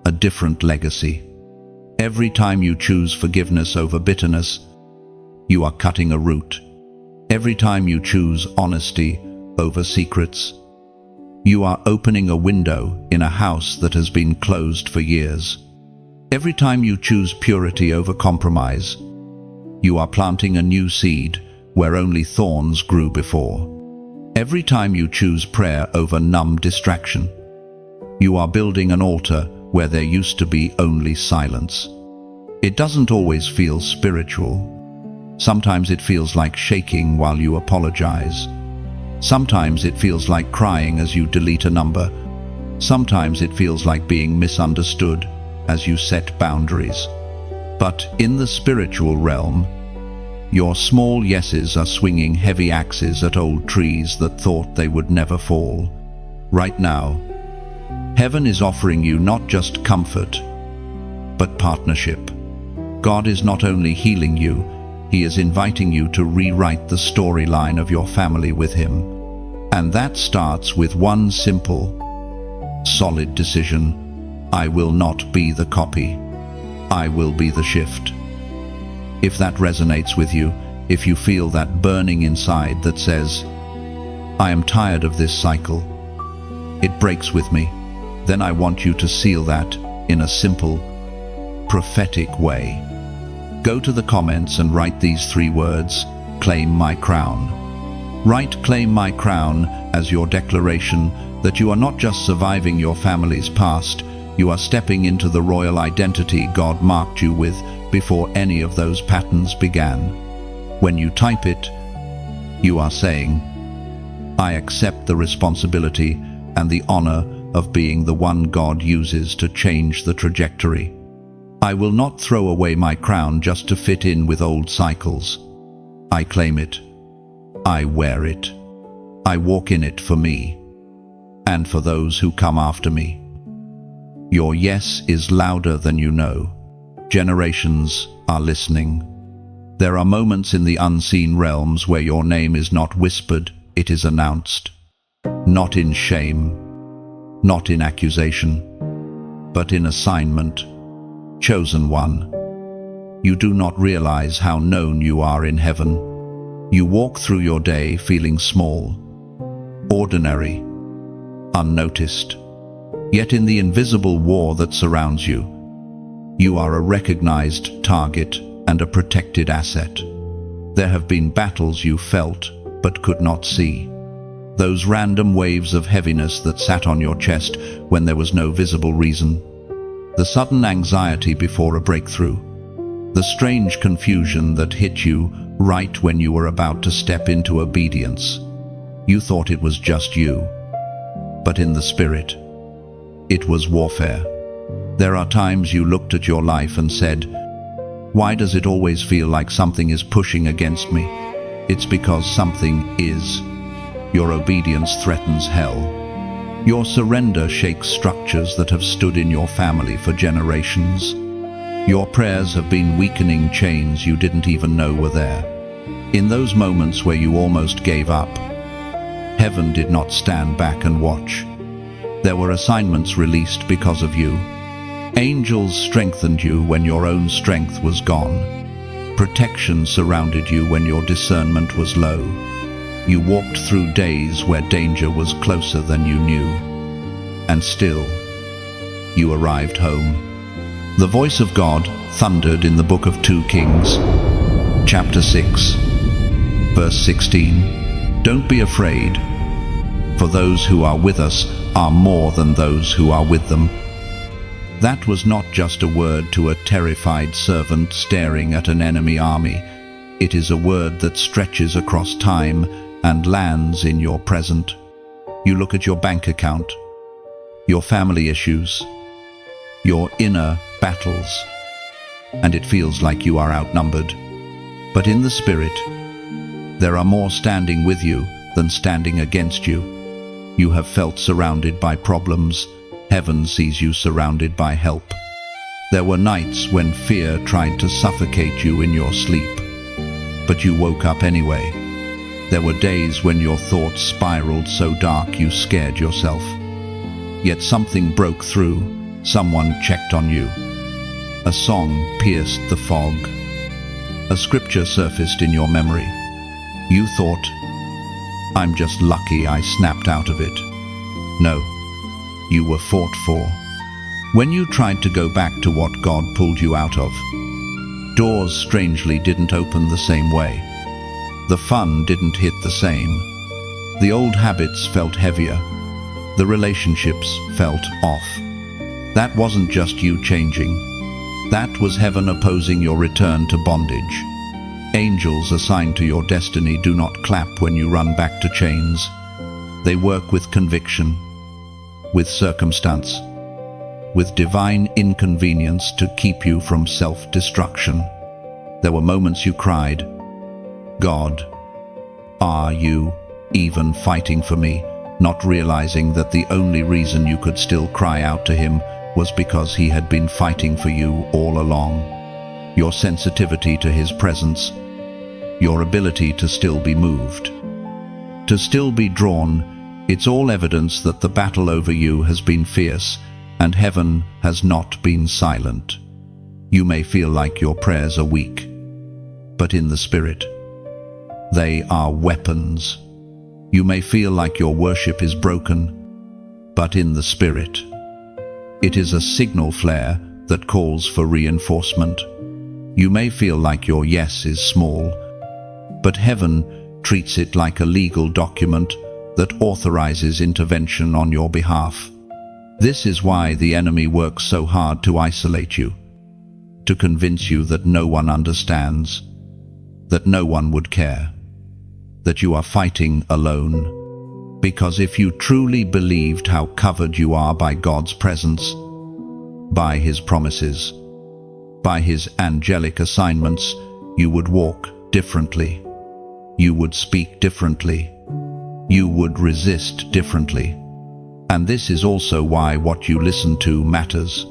a different legacy. Every time you choose forgiveness over bitterness, you are cutting a root. Every time you choose honesty over secrets, you are opening a window in a house that has been closed for years. Every time you choose purity over compromise, you are planting a new seed where only thorns grew before. Every time you choose prayer over numb distraction, you are building an altar where there used to be only silence. It doesn't always feel spiritual. Sometimes it feels like shaking while you apologize. Sometimes it feels like crying as you delete a number. Sometimes it feels like being misunderstood as you set boundaries. But in the spiritual realm, your small yeses are swinging heavy axes at old trees that thought they would never fall. Right now, heaven is offering you not just comfort, but partnership. God is not only healing you, He is inviting you to rewrite the storyline of your family with Him. And that starts with one simple, solid decision: I will not be the copy. I will be the shift. If that resonates with you, if you feel that burning inside that says, I am tired of this cycle, it breaks with me, then I want you to seal that in a simple, prophetic way. Go to the comments and write these 3 words: claim my crown. Write claim my crown as your declaration that you are not just surviving your family's past, you are stepping into the royal identity God marked you with before any of those patterns began. When you type it, you are saying, I accept the responsibility and the honor of being the one God uses to change the trajectory. I will not throw away my crown just to fit in with old cycles. I claim it. I wear it. I walk in it for me, and for those who come after me. Your yes is louder than you know. Generations are listening. There are moments in the unseen realms where your name is not whispered, it is announced. Not in shame, not in accusation, but in assignment. Chosen one. You do not realize how known you are in heaven. You walk through your day feeling small, ordinary, unnoticed. Yet in the invisible war that surrounds you, you are a recognized target and a protected asset. There have been battles you felt but could not see. Those random waves of heaviness that sat on your chest when there was no visible reason. The sudden anxiety before a breakthrough. The strange confusion that hit you right when you were about to step into obedience. You thought it was just you, but in the spirit, it was warfare. There are times you looked at your life and said, why does it always feel like something is pushing against me? It's because something is. Your obedience threatens hell. Your surrender shakes structures that have stood in your family for generations. Your prayers have been weakening chains you didn't even know were there. In those moments where you almost gave up, heaven did not stand back and watch. There were assignments released because of you. Angels strengthened you when your own strength was gone. Protection surrounded you when your discernment was low. You walked through days where danger was closer than you knew. And still, you arrived home. The voice of God thundered in the book of 2 Kings, chapter 6, verse 16. Don't be afraid, for those who are with us are more than those who are with them. That was not just a word to a terrified servant staring at an enemy army. It is a word that stretches across time, and lands in your present. You look at your bank account, your family issues, your inner battles, and it feels like you are outnumbered. But in the spirit, there are more standing with you than standing against you. You have felt surrounded by problems. Heaven sees you surrounded by help. There were nights when fear tried to suffocate you in your sleep, but you woke up anyway. There were days when your thoughts spiraled so dark you scared yourself. Yet something broke through. Someone checked on you. A song pierced the fog. A scripture surfaced in your memory. You thought, "I'm just lucky I snapped out of it." No, you were fought for. When you tried to go back to what God pulled you out of, doors strangely didn't open the same way. The fun didn't hit the same. The old habits felt heavier. The relationships felt off. That wasn't just you changing. That was heaven opposing your return to bondage. Angels assigned to your destiny do not clap when you run back to chains. They work with conviction, with circumstance, with divine inconvenience to keep you from self-destruction. There were moments you cried, "God, are you even fighting for me?" not realizing that the only reason you could still cry out to him was because he had been fighting for you all along. Your sensitivity to his presence, your ability to still be moved, to still be drawn, it's all evidence that the battle over you has been fierce and heaven has not been silent. You may feel like your prayers are weak, but in the spirit, they are weapons. You may feel like your worship is broken, but in the spirit, it is a signal flare that calls for reinforcement. You may feel like your yes is small, but heaven treats it like a legal document that authorizes intervention on your behalf. This is why the enemy works so hard to isolate you, to convince you that no one understands, that no one would care, that you are fighting alone. Because if you truly believed how covered you are by God's presence, by his promises, by his angelic assignments, you would walk differently. You would speak differently. You would resist differently. And this is also why what you listen to matters.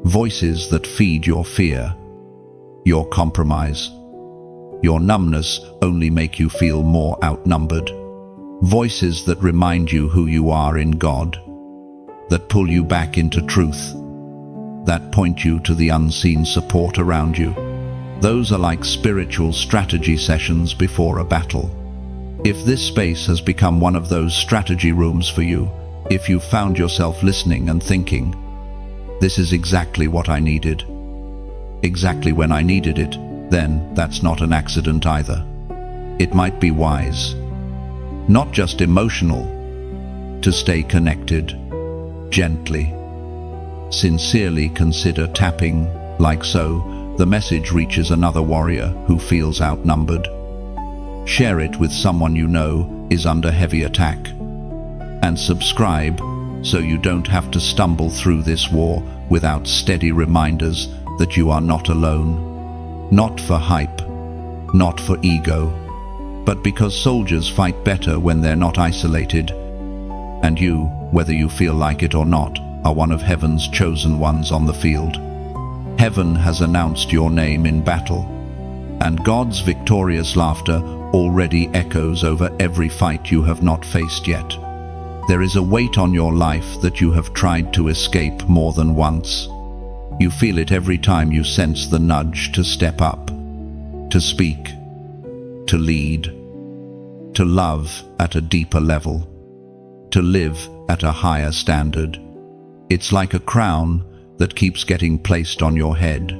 Voices that feed your fear, your compromise, your numbness only make you feel more outnumbered. Voices that remind you who you are in God, that pull you back into truth, that point you to the unseen support around you. Those are like spiritual strategy sessions before a battle. If this space has become one of those strategy rooms for you, if you found yourself listening and thinking, "This is exactly what I needed, exactly when I needed it," then that's not an accident either. It might be wise, not just emotional, to stay connected, gently, sincerely consider tapping, like so, the message reaches another warrior who feels outnumbered. Share it with someone you know is under heavy attack. And subscribe so you don't have to stumble through this war without steady reminders that you are not alone. Not for hype, not for ego, but because soldiers fight better when they're not isolated. And you, whether you feel like it or not, are one of heaven's chosen ones on the field. Heaven has announced your name in battle, and God's victorious laughter already echoes over every fight you have not faced yet. There is a weight on your life that you have tried to escape more than once. You feel it every time you sense the nudge to step up, to speak, to lead, to love at a deeper level, to live at a higher standard. It's like a crown that keeps getting placed on your head,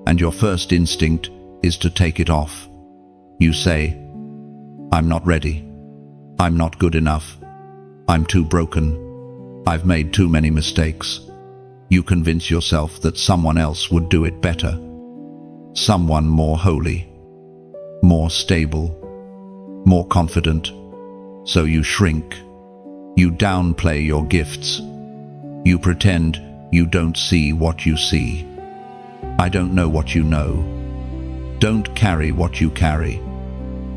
and your first instinct is to take it off. You say, "I'm not ready. I'm not good enough. I'm too broken. I've made too many mistakes." You convince yourself that someone else would do it better. Someone more holy, more stable, more confident. So you shrink. You downplay your gifts. You pretend you don't see what you see. I don't know what you know. Don't carry what you carry.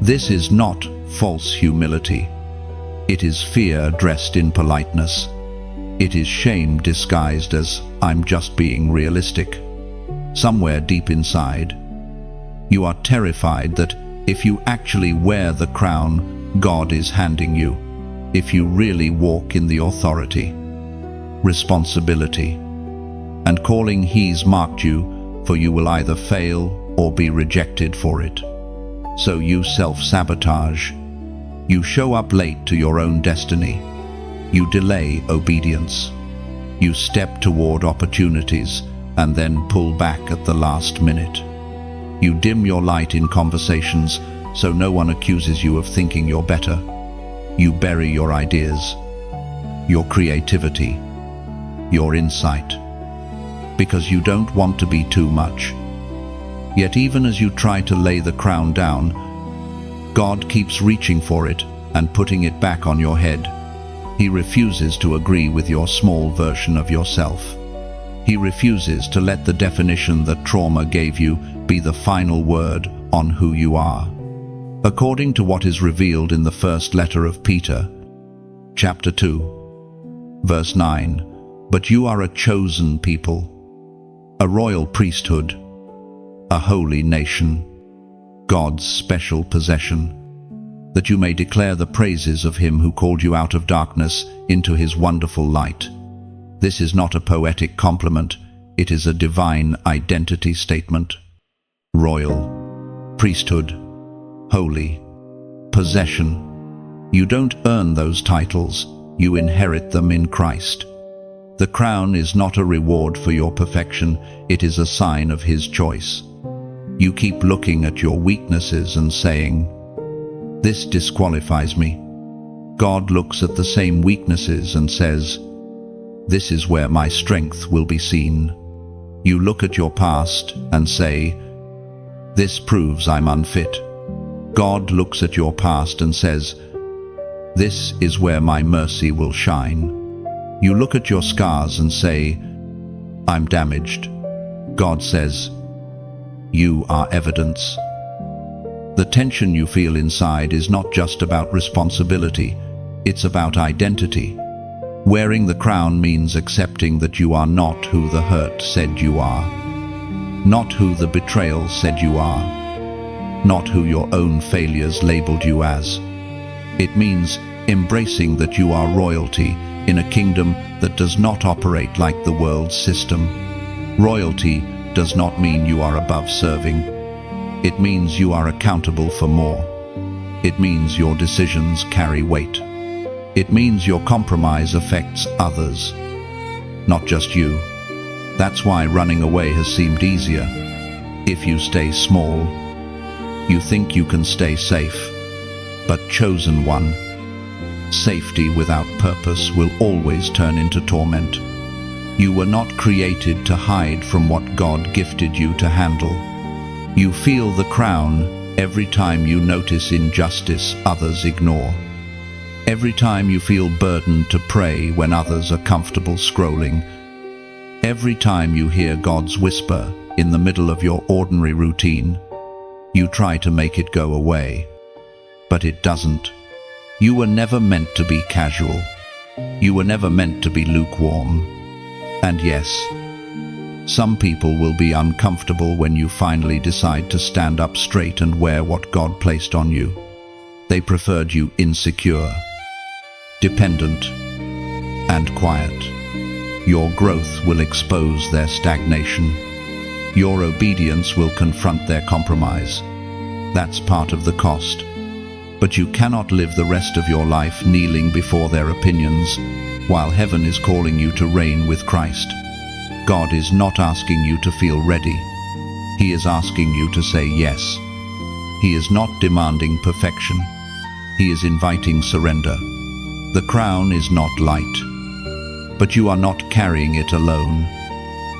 This is not false humility. It is fear dressed in politeness. It is shame disguised as I'm just being realistic. Somewhere deep inside, you are terrified that if you actually wear the crown God is handing you, if you really walk in the authority, responsibility, and calling He's marked you, for you will either fail or be rejected for it. So you self-sabotage. You show up late to your own destiny. You delay obedience. You step toward opportunities and then pull back at the last minute. You dim your light in conversations so no one accuses you of thinking you're better. You bury your ideas, your creativity, your insight, because you don't want to be too much. Yet even as you try to lay the crown down, God keeps reaching for it and putting it back on your head. He refuses to agree with your small version of yourself. He refuses to let the definition that trauma gave you be the final word on who you are. According to what is revealed in the first letter of Peter, chapter 2, verse 9, "But you are a chosen people, a royal priesthood, a holy nation, God's special possession, that you may declare the praises of Him who called you out of darkness into His wonderful light." This is not a poetic compliment, it is a divine identity statement. Royal, priesthood, holy, possession. You don't earn those titles, you inherit them in Christ. The crown is not a reward for your perfection, it is a sign of His choice. You keep looking at your weaknesses and saying, "This disqualifies me." God looks at the same weaknesses and says, "This is where my strength will be seen." You look at your past and say, "This proves I'm unfit." God looks at your past and says, "This is where my mercy will shine." You look at your scars and say, "I'm damaged." God says, "You are evidence." The tension you feel inside is not just about responsibility, it's about identity. Wearing the crown means accepting that you are not who the hurt said you are, not who the betrayal said you are, not who your own failures labeled you as. It means embracing that you are royalty in a kingdom that does not operate like the world's system. Royalty does not mean you are above serving. It means you are accountable for more. It means your decisions carry weight. It means your compromise affects others, not just you. That's why running away has seemed easier. If you stay small, you think you can stay safe. But chosen one, safety without purpose will always turn into torment. You were not created to hide from what God gifted you to handle. You feel the crown every time you notice injustice others ignore. Every time you feel burdened to pray when others are comfortable scrolling. Every time you hear God's whisper in the middle of your ordinary routine. You try to make it go away, but it doesn't. You were never meant to be casual. You were never meant to be lukewarm. And yes, some people will be uncomfortable when you finally decide to stand up straight and wear what God placed on you. They preferred you insecure, dependent, and quiet. Your growth will expose their stagnation. Your obedience will confront their compromise. That's part of the cost. But you cannot live the rest of your life kneeling before their opinions, while heaven is calling you to reign with Christ. God is not asking you to feel ready. He is asking you to say yes. He is not demanding perfection. He is inviting surrender. The crown is not light, but you are not carrying it alone.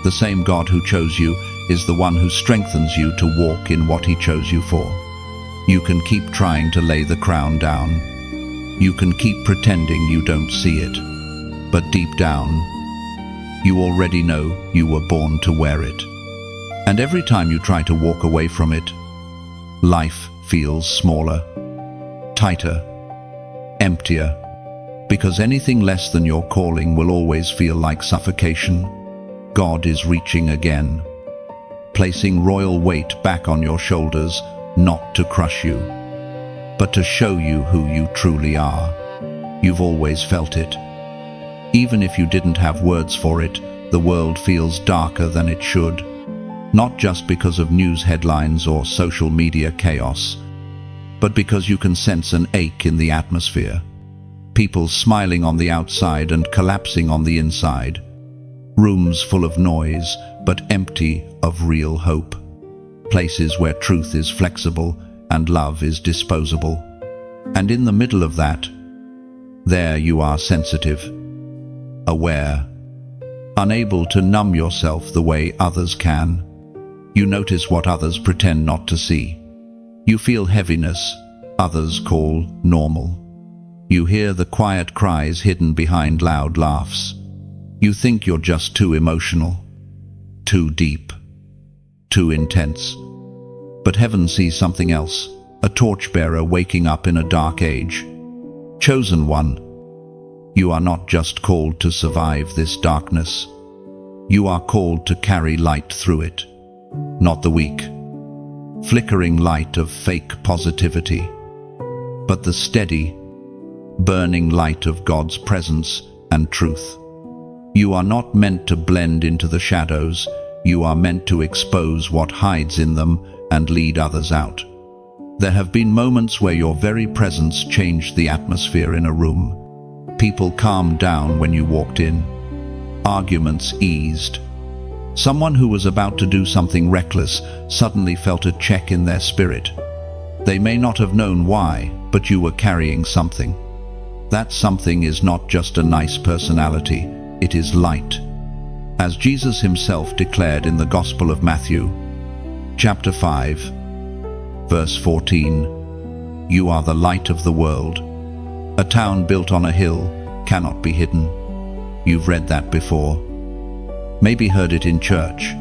The same God who chose you is the one who strengthens you to walk in what He chose you for. You can keep trying to lay the crown down. You can keep pretending you don't see it. But deep down, you already know you were born to wear it. And every time you try to walk away from it, life feels smaller, tighter, emptier, because anything less than your calling will always feel like suffocation. God is reaching again, placing royal weight back on your shoulders, not to crush you, but to show you who you truly are. You've always felt it. Even if you didn't have words for it, the world feels darker than it should, not just because of news headlines or social media chaos, but because you can sense an ache in the atmosphere. People smiling on the outside and collapsing on the inside. Rooms full of noise, but empty of real hope. Places where truth is flexible and love is disposable. And in the middle of that, there you are, sensitive, aware, unable to numb yourself the way others can. You notice what others pretend not to see. You feel heaviness others call normal. You hear the quiet cries hidden behind loud laughs. You think you're just too emotional, too deep, too intense. But heaven sees something else, a torchbearer waking up in a dark age. Chosen one, you are not just called to survive this darkness. You are called to carry light through it, not the weak, flickering light of fake positivity, but the steady, burning light of God's presence and truth. You are not meant to blend into the shadows. You are meant to expose what hides in them and lead others out. There have been moments where your very presence changed the atmosphere in a room. People calmed down when you walked in. Arguments eased. Someone who was about to do something reckless suddenly felt a check in their spirit. They may not have known why, but you were carrying something. That something is not just a nice personality, it is light. As Jesus himself declared in the Gospel of Matthew, chapter 5, verse 14, "You are the light of the world. A town built on a hill cannot be hidden." You've read that before, maybe heard it in church.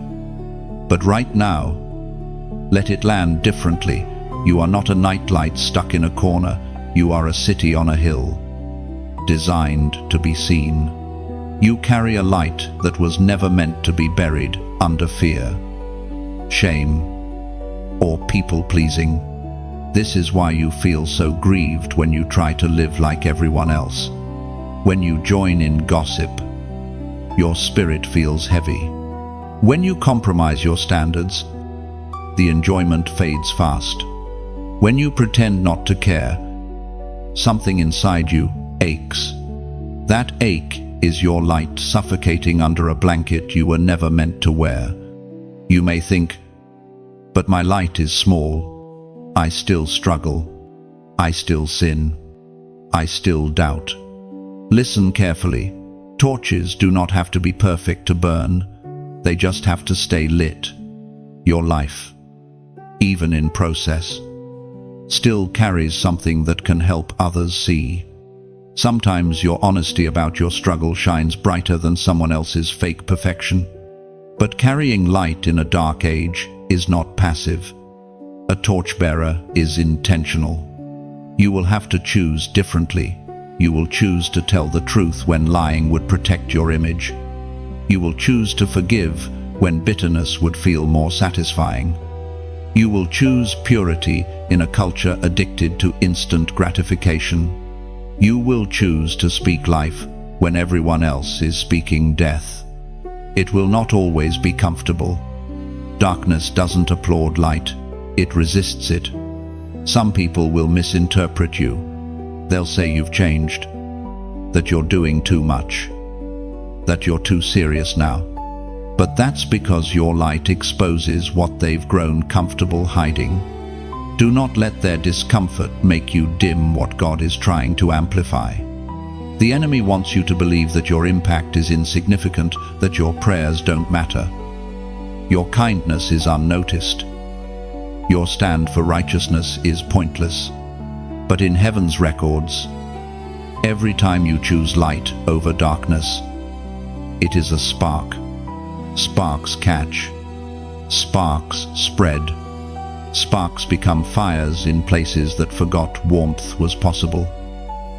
But right now, let it land differently. You are not a nightlight stuck in a corner. You are a city on a hill, designed to be seen. You carry a light that was never meant to be buried under fear, shame, or people-pleasing. This is why you feel so grieved when you try to live like everyone else. When you join in gossip, your spirit feels heavy. When you compromise your standards, the enjoyment fades fast. When you pretend not to care, something inside you aches. That ache is your light suffocating under a blanket you were never meant to wear. You may think, "But my light is small. I still struggle. I still sin. I still doubt." Listen carefully. Torches do not have to be perfect to burn. They just have to stay lit. Your life, even in process, still carries something that can help others see. Sometimes your honesty about your struggle shines brighter than someone else's fake perfection. But carrying light in a dark age is not passive. A torchbearer is intentional. You will have to choose differently. You will choose to tell the truth when lying would protect your image. You will choose to forgive when bitterness would feel more satisfying. You will choose purity in a culture addicted to instant gratification. You will choose to speak life when everyone else is speaking death. It will not always be comfortable. Darkness doesn't applaud light, it resists it. Some people will misinterpret you. They'll say you've changed, that you're doing too much, that you're too serious now. But that's because your light exposes what they've grown comfortable hiding. Do not let their discomfort make you dim what God is trying to amplify. The enemy wants you to believe that your impact is insignificant, that your prayers don't matter. Your kindness is unnoticed. Your stand for righteousness is pointless. But in heaven's records, every time you choose light over darkness, it is a spark. Sparks catch. Sparks spread. Sparks become fires in places that forgot warmth was possible.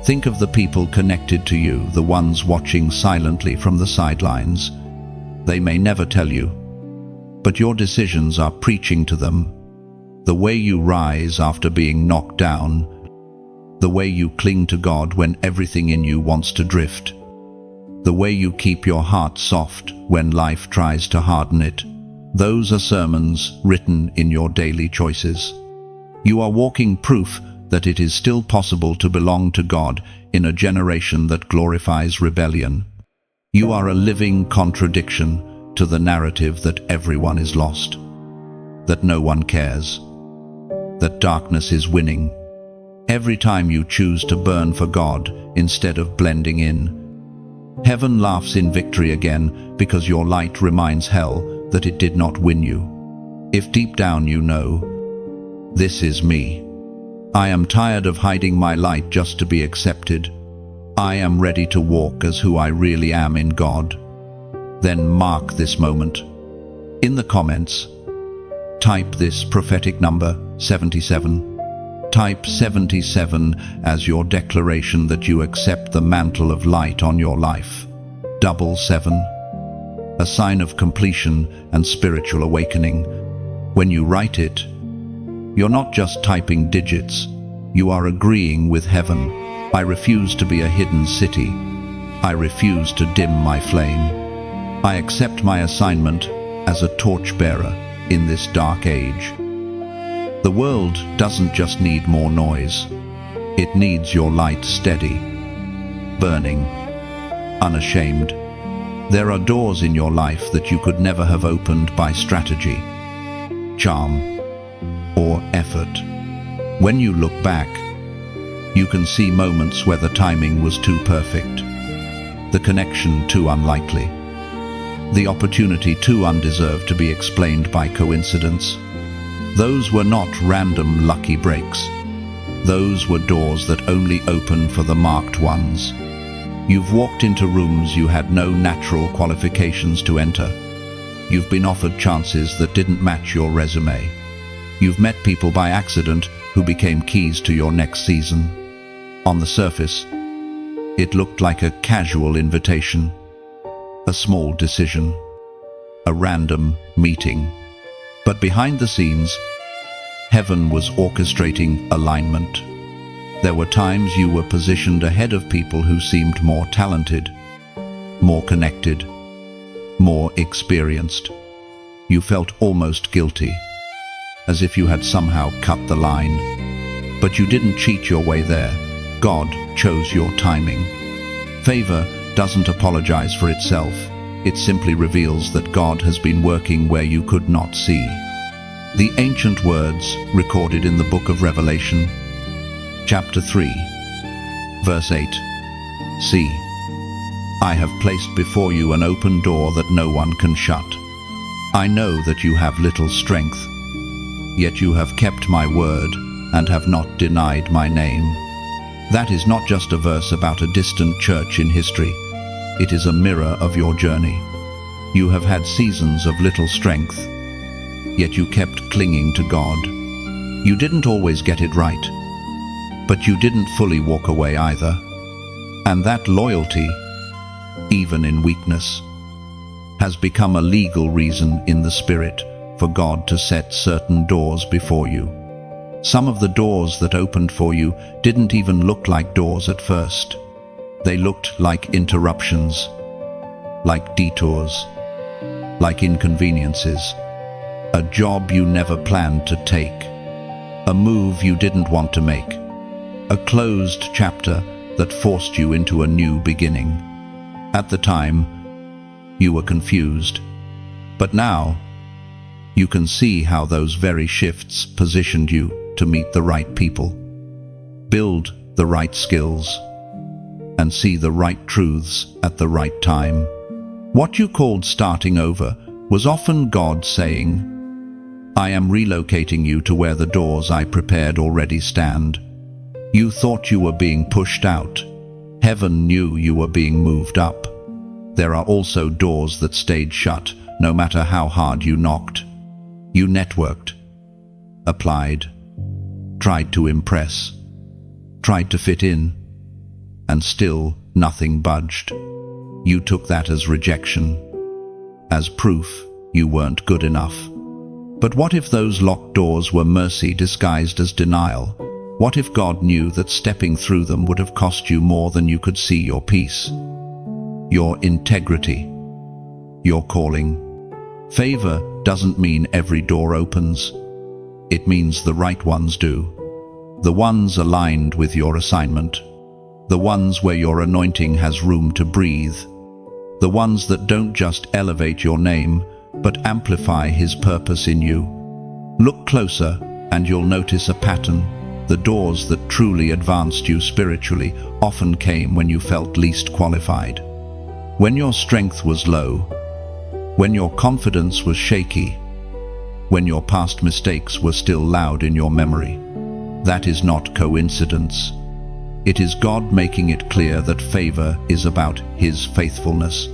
Think of the people connected to you, the ones watching silently from the sidelines. They may never tell you, but your decisions are preaching to them. The way you rise after being knocked down, the way you cling to God when everything in you wants to drift, the way you keep your heart soft when life tries to harden it. Those are sermons written in your daily choices. You are walking proof that it is still possible to belong to God in a generation that glorifies rebellion. You are a living contradiction to the narrative that everyone is lost, that no one cares, that darkness is winning. Every time you choose to burn for God instead of blending in, heaven laughs in victory again, because your light reminds hell that it did not win you. If deep down you know, this is me. I am tired of hiding my light just to be accepted. I am ready to walk as who I really am in God. Then mark this moment. In the comments, type this prophetic number, 77. Type 77 as your declaration that you accept the mantle of light on your life. 77. A sign of completion and spiritual awakening. When you write it, you're not just typing digits, you are agreeing with heaven. I refuse to be a hidden city. I refuse to dim my flame. I accept my assignment as a torchbearer in this dark age. The world doesn't just need more noise. It needs your light steady, burning, unashamed. There are doors in your life that you could never have opened by strategy, charm, or effort. When you look back, you can see moments where the timing was too perfect, the connection too unlikely, the opportunity too undeserved to be explained by coincidence. Those were not random lucky breaks. Those were doors that only open for the marked ones. You've walked into rooms you had no natural qualifications to enter. You've been offered chances that didn't match your resume. You've met people by accident who became keys to your next season. On the surface, it looked like a casual invitation, a small decision, a random meeting. But behind the scenes, heaven was orchestrating alignment. There were times you were positioned ahead of people who seemed more talented, more connected, more experienced. You felt almost guilty, as if you had somehow cut the line. But you didn't cheat your way there. God chose your timing. Favor doesn't apologize for itself. It simply reveals that God has been working where you could not see. The ancient words recorded in the book of Revelation, chapter 3, verse 8. See, I have placed before you an open door that no one can shut. I know that you have little strength, yet you have kept my word and have not denied my name. That is not just a verse about a distant church in history. It is a mirror of your journey. You have had seasons of little strength, yet you kept clinging to God. You didn't always get it right, but you didn't fully walk away either. And that loyalty, even in weakness, has become a legal reason in the Spirit for God to set certain doors before you. Some of the doors that opened for you didn't even look like doors at first. They looked like interruptions, like detours, like inconveniences. A job you never planned to take, a move you didn't want to make, a closed chapter that forced you into a new beginning. At the time, you were confused, but now you can see how those very shifts positioned you to meet the right people, build the right skills, and see the right truths at the right time. What you called starting over was often God saying, I am relocating you to where the doors I prepared already stand. You thought you were being pushed out. Heaven knew you were being moved up. There are also doors that stayed shut, no matter how hard you knocked. You networked, applied, tried to impress, tried to fit in, and still nothing budged. You took that as rejection, as proof you weren't good enough. But what if those locked doors were mercy disguised as denial? What if God knew that stepping through them would have cost you more than you could see your peace, your integrity, your calling? Favor doesn't mean every door opens. It means the right ones do. The ones aligned with your assignment. The ones where your anointing has room to breathe. The ones that don't just elevate your name, but amplify His purpose in you. Look closer and you'll notice a pattern. The doors that truly advanced you spiritually often came when you felt least qualified. When your strength was low, when your confidence was shaky, when your past mistakes were still loud in your memory. That is not coincidence. It is God making it clear that favor is about His faithfulness,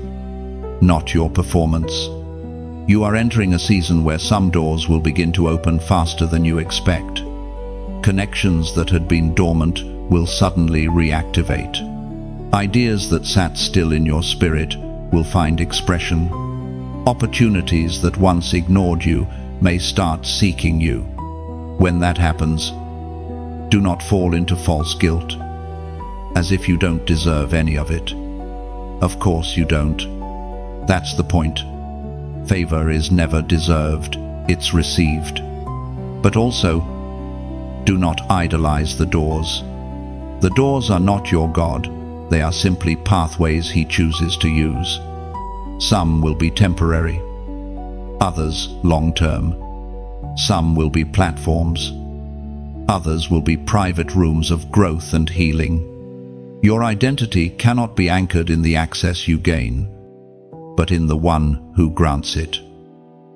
not your performance. You are entering a season where some doors will begin to open faster than you expect. Connections that had been dormant will suddenly reactivate. Ideas that sat still in your spirit will find expression. Opportunities that once ignored you may start seeking you. When that happens, do not fall into false guilt, as if you don't deserve any of it. Of course you don't. That's the point. Favor is never deserved, it's received. But also, do not idolize the doors. The doors are not your God, they are simply pathways He chooses to use. Some will be temporary, others long-term. Some will be platforms, others will be private rooms of growth and healing. Your identity cannot be anchored in the access you gain, but in the One who grants it.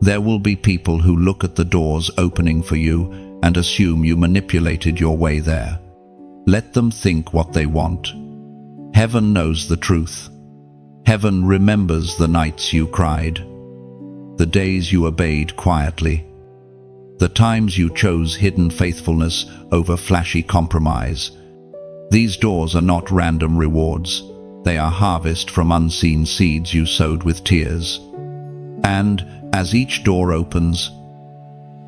There will be people who look at the doors opening for you and assume you manipulated your way there. Let them think what they want. Heaven knows the truth. Heaven remembers the nights you cried, the days you obeyed quietly, the times you chose hidden faithfulness over flashy compromise. These doors are not random rewards. They are harvest from unseen seeds you sowed with tears. And as each door opens,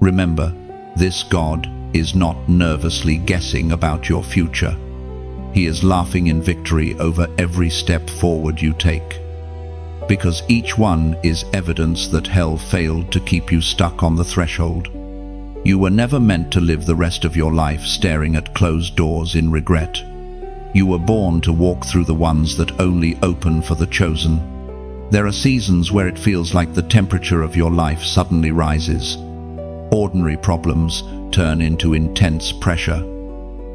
remember, this God is not nervously guessing about your future. He is laughing in victory over every step forward you take. Because each one is evidence that hell failed to keep you stuck on the threshold. You were never meant to live the rest of your life staring at closed doors in regret. You were born to walk through the ones that only open for the chosen. There are seasons where it feels like the temperature of your life suddenly rises. Ordinary problems turn into intense pressure.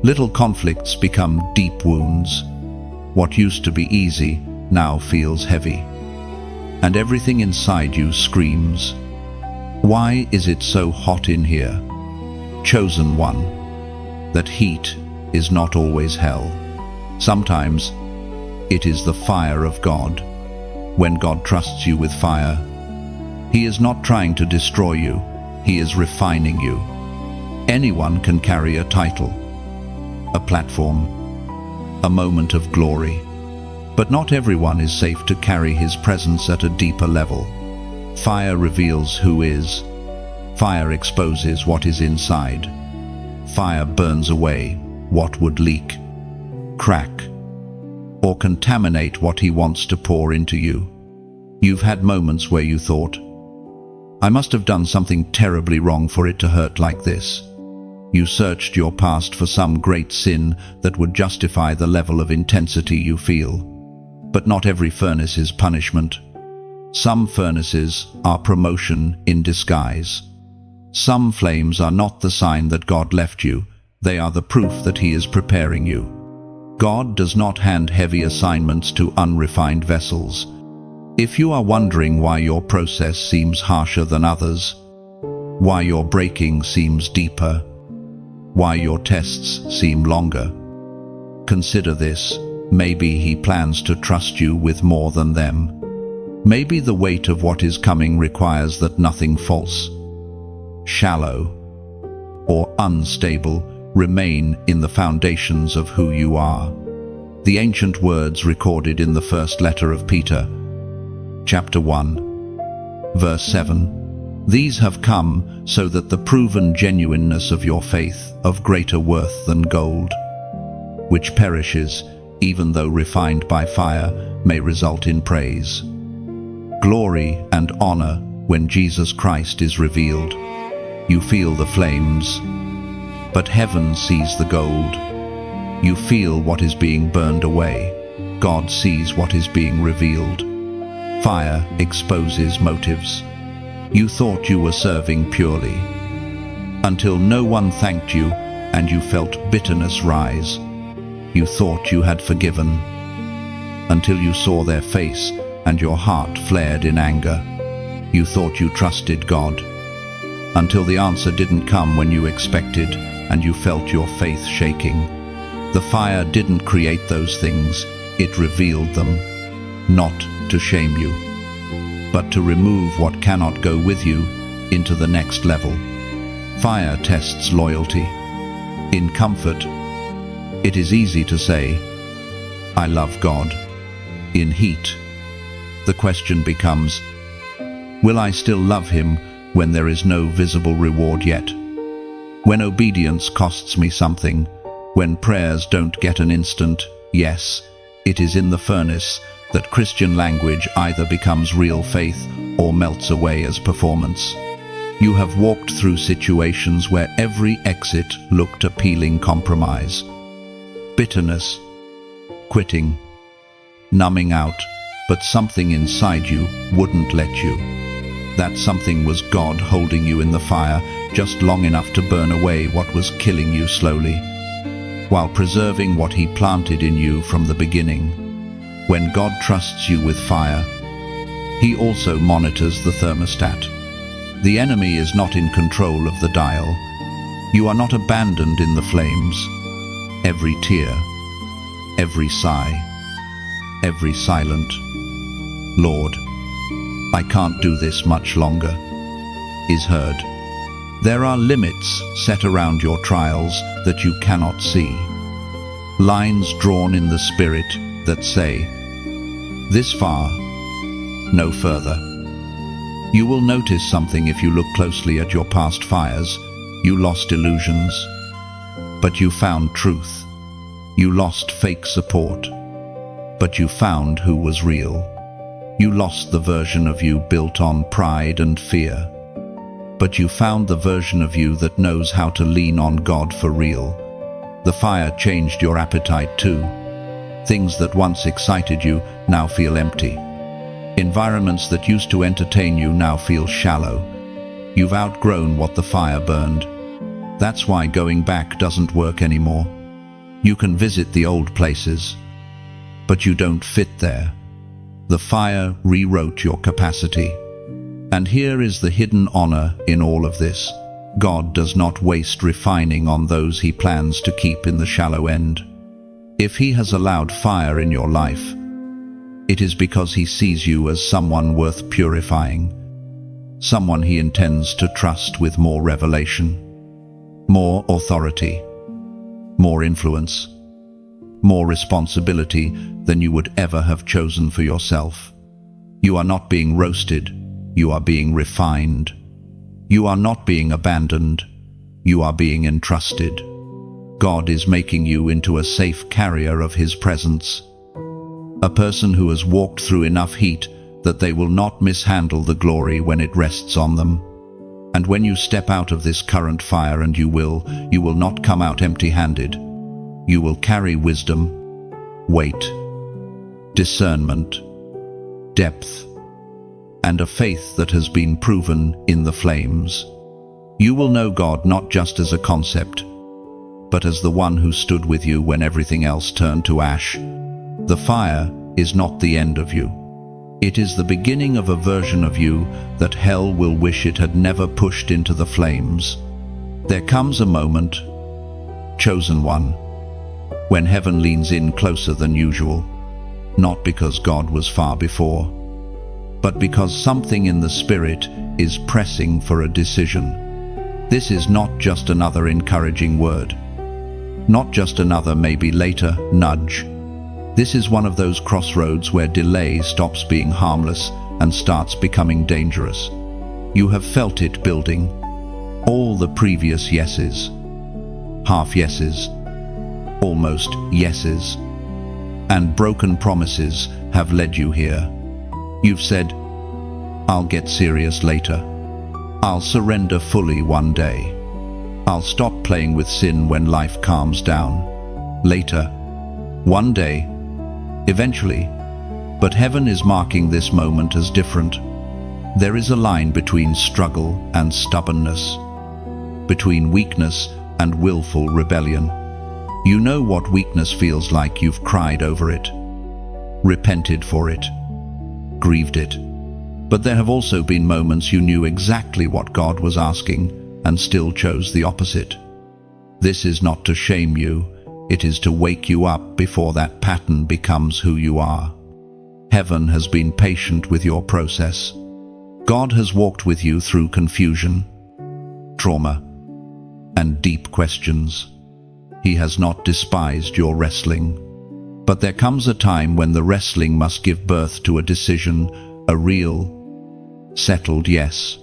Little conflicts become deep wounds. What used to be easy now feels heavy. And everything inside you screams, "Why is it so hot in here?" Chosen one, that heat is not always hell. Sometimes it is the fire of God. When God trusts you with fire, He is not trying to destroy you, He is refining you. Anyone can carry a title, a platform, a moment of glory, but not everyone is safe to carry His presence at a deeper level. Fire reveals who is. Fire exposes what is inside. Fire burns away what would leak, crack, or contaminate what He wants to pour into you. You've had moments where you thought, "I must have done something terribly wrong for it to hurt like this." You searched your past for some great sin that would justify the level of intensity you feel. But not every furnace is punishment. Some furnaces are promotion in disguise. Some flames are not the sign that God left you, they are the proof that He is preparing you. God does not hand heavy assignments to unrefined vessels. If you are wondering why your process seems harsher than others, why your breaking seems deeper, why your tests seem longer. Consider this. Maybe he plans to trust you with more than them. Maybe the weight of what is coming requires that nothing false, shallow, or unstable remain in the foundations of who you are. The ancient words recorded in the first letter of Peter, chapter 1, verse 7. These have come so that the proven genuineness of your faith, of greater worth than gold, which perishes, even though refined by fire, may result in praise, glory, and honor when Jesus Christ is revealed. You feel the flames, but heaven sees the gold. You feel what is being burned away. God sees what is being revealed. Fire exposes motives. You thought you were serving purely, until no one thanked you and you felt bitterness rise. You thought you had forgiven, until you saw their face and your heart flared in anger. You thought you trusted God, until the answer didn't come when you expected and you felt your faith shaking. The fire didn't create those things, it revealed them, not to shame you, but to remove what cannot go with you into the next level. Fire tests loyalty. In comfort, it is easy to say, I love God. In heat, the question becomes, will I still love Him when there is no visible reward yet? When obedience costs me something, when prayers don't get an instant yes, it is in the furnace that Christian language either becomes real faith or melts away as performance. You have walked through situations where every exit looked appealing compromise. Bitterness, quitting, numbing out, but something inside you wouldn't let you. That something was God holding you in the fire just long enough to burn away what was killing you slowly, while preserving what He planted in you from the beginning. When God trusts you with fire, He also monitors the thermostat. The enemy is not in control of the dial. You are not abandoned in the flames. Every tear, every sigh, every silent, Lord, I can't do this much longer, is heard. There are limits set around your trials that you cannot see. Lines drawn in the spirit that say, this far, no further. You will notice something if you look closely at your past fires. You lost illusions, but you found truth. You lost fake support, but you found who was real. You lost the version of you built on pride and fear, but you found the version of you that knows how to lean on God for real. The fire changed your appetite too. Things that once excited you now feel empty. Environments that used to entertain you now feel shallow. You've outgrown what the fire burned. That's why going back doesn't work anymore. You can visit the old places, but you don't fit there. The fire rewrote your capacity. And here is the hidden honor in all of this. God does not waste refining on those He plans to keep in the shallow end. If He has allowed fire in your life, it is because He sees you as someone worth purifying, someone He intends to trust with more revelation, more authority, more influence, more responsibility than you would ever have chosen for yourself. You are not being roasted, you are being refined. You are not being abandoned, you are being entrusted. God is making you into a safe carrier of His presence, a person who has walked through enough heat that they will not mishandle the glory when it rests on them. And when you step out of this current fire, and you will not come out empty-handed. You will carry wisdom, weight, discernment, depth, and a faith that has been proven in the flames. You will know God not just as a concept, but as the one who stood with you when everything else turned to ash. The fire is not the end of you. It is the beginning of a version of you that hell will wish it had never pushed into the flames. There comes a moment, chosen one, when heaven leans in closer than usual, not because God was far before, but because something in the spirit is pressing for a decision. This is not just another encouraging word, not just another maybe later nudge. This is one of those crossroads where delay stops being harmless and starts becoming dangerous. You have felt it building. All the previous yeses, half yeses, almost yeses, and broken promises have led you here. You've said, "I'll get serious later. I'll surrender fully one day. I'll stop playing with sin when life calms down. Later. One day. Eventually." But heaven is marking this moment as different. There is a line between struggle and stubbornness, between weakness and willful rebellion. You know what weakness feels like. You've cried over it, repented for it, grieved it. But there have also been moments you knew exactly what God was asking and still chose the opposite. This is not to shame you, it is to wake you up before that pattern becomes who you are. Heaven has been patient with your process. God has walked with you through confusion, trauma, and deep questions. He has not despised your wrestling. But there comes a time when the wrestling must give birth to a decision, a real, settled yes.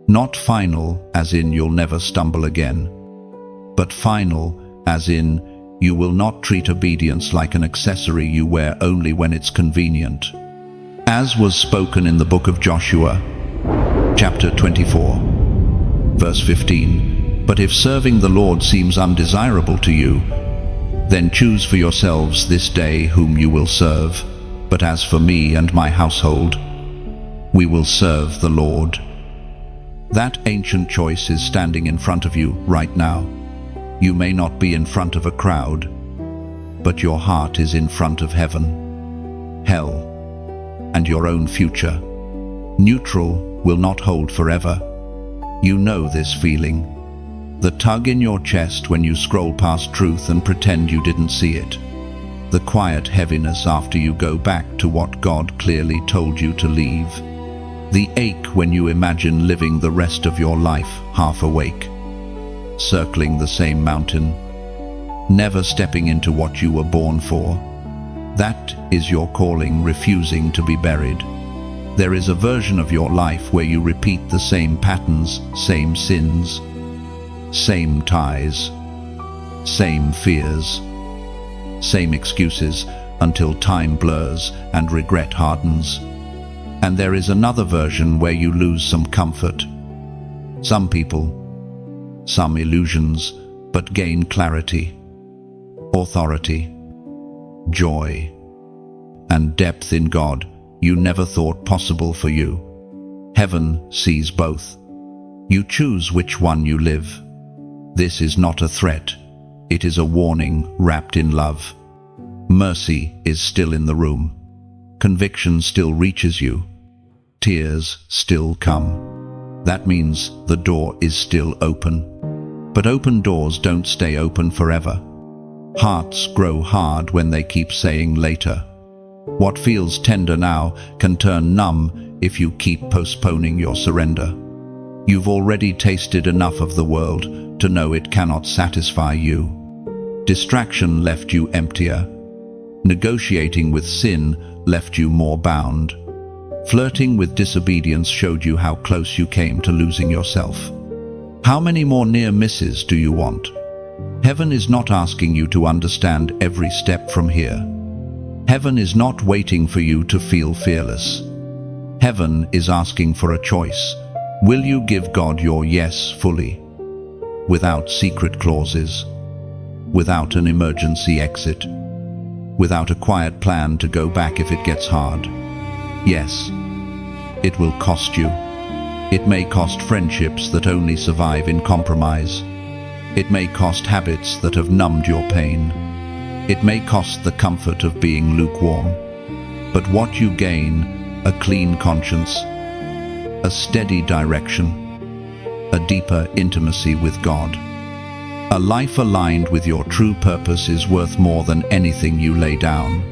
Not final, as in you'll never stumble again, but final, as in you will not treat obedience like an accessory you wear only when it's convenient. As was spoken in the book of Joshua, chapter 24, verse 15, "But if serving the Lord seems undesirable to you, then choose for yourselves this day whom you will serve. But as for me and my household, we will serve the Lord." That ancient choice is standing in front of you right now. You may not be in front of a crowd, but your heart is in front of heaven, hell, and your own future. Neutral will not hold forever. You know this feeling. The tug in your chest when you scroll past truth and pretend you didn't see it. The quiet heaviness after you go back to what God clearly told you to leave. The ache when you imagine living the rest of your life half awake, circling the same mountain, never stepping into what you were born for. That is your calling refusing to be buried. There is a version of your life where you repeat the same patterns, same sins, same ties, same fears, same excuses until time blurs and regret hardens. And there is another version where you lose some comfort, some people, some illusions, but gain clarity, authority, joy, and depth in God you never thought possible for you. Heaven sees both. You choose which one you live. This is not a threat. It is a warning wrapped in love. Mercy is still in the room. Conviction still reaches you. Tears still come. That means the door is still open. But open doors don't stay open forever. Hearts grow hard when they keep saying later. What feels tender now can turn numb if you keep postponing your surrender. You've already tasted enough of the world to know it cannot satisfy you. Distraction left you emptier. Negotiating with sin left you more bound. Flirting with disobedience showed you how close you came to losing yourself. How many more near misses do you want? Heaven is not asking you to understand every step from here. Heaven is not waiting for you to feel fearless. Heaven is asking for a choice. Will you give God your yes fully? Without secret clauses, without an emergency exit, without a quiet plan to go back if it gets hard. Yes, it will cost you. It may cost friendships that only survive in compromise. It may cost habits that have numbed your pain. It may cost the comfort of being lukewarm. But what you gain, a clean conscience, a steady direction, a deeper intimacy with God. A life aligned with your true purpose is worth more than anything you lay down.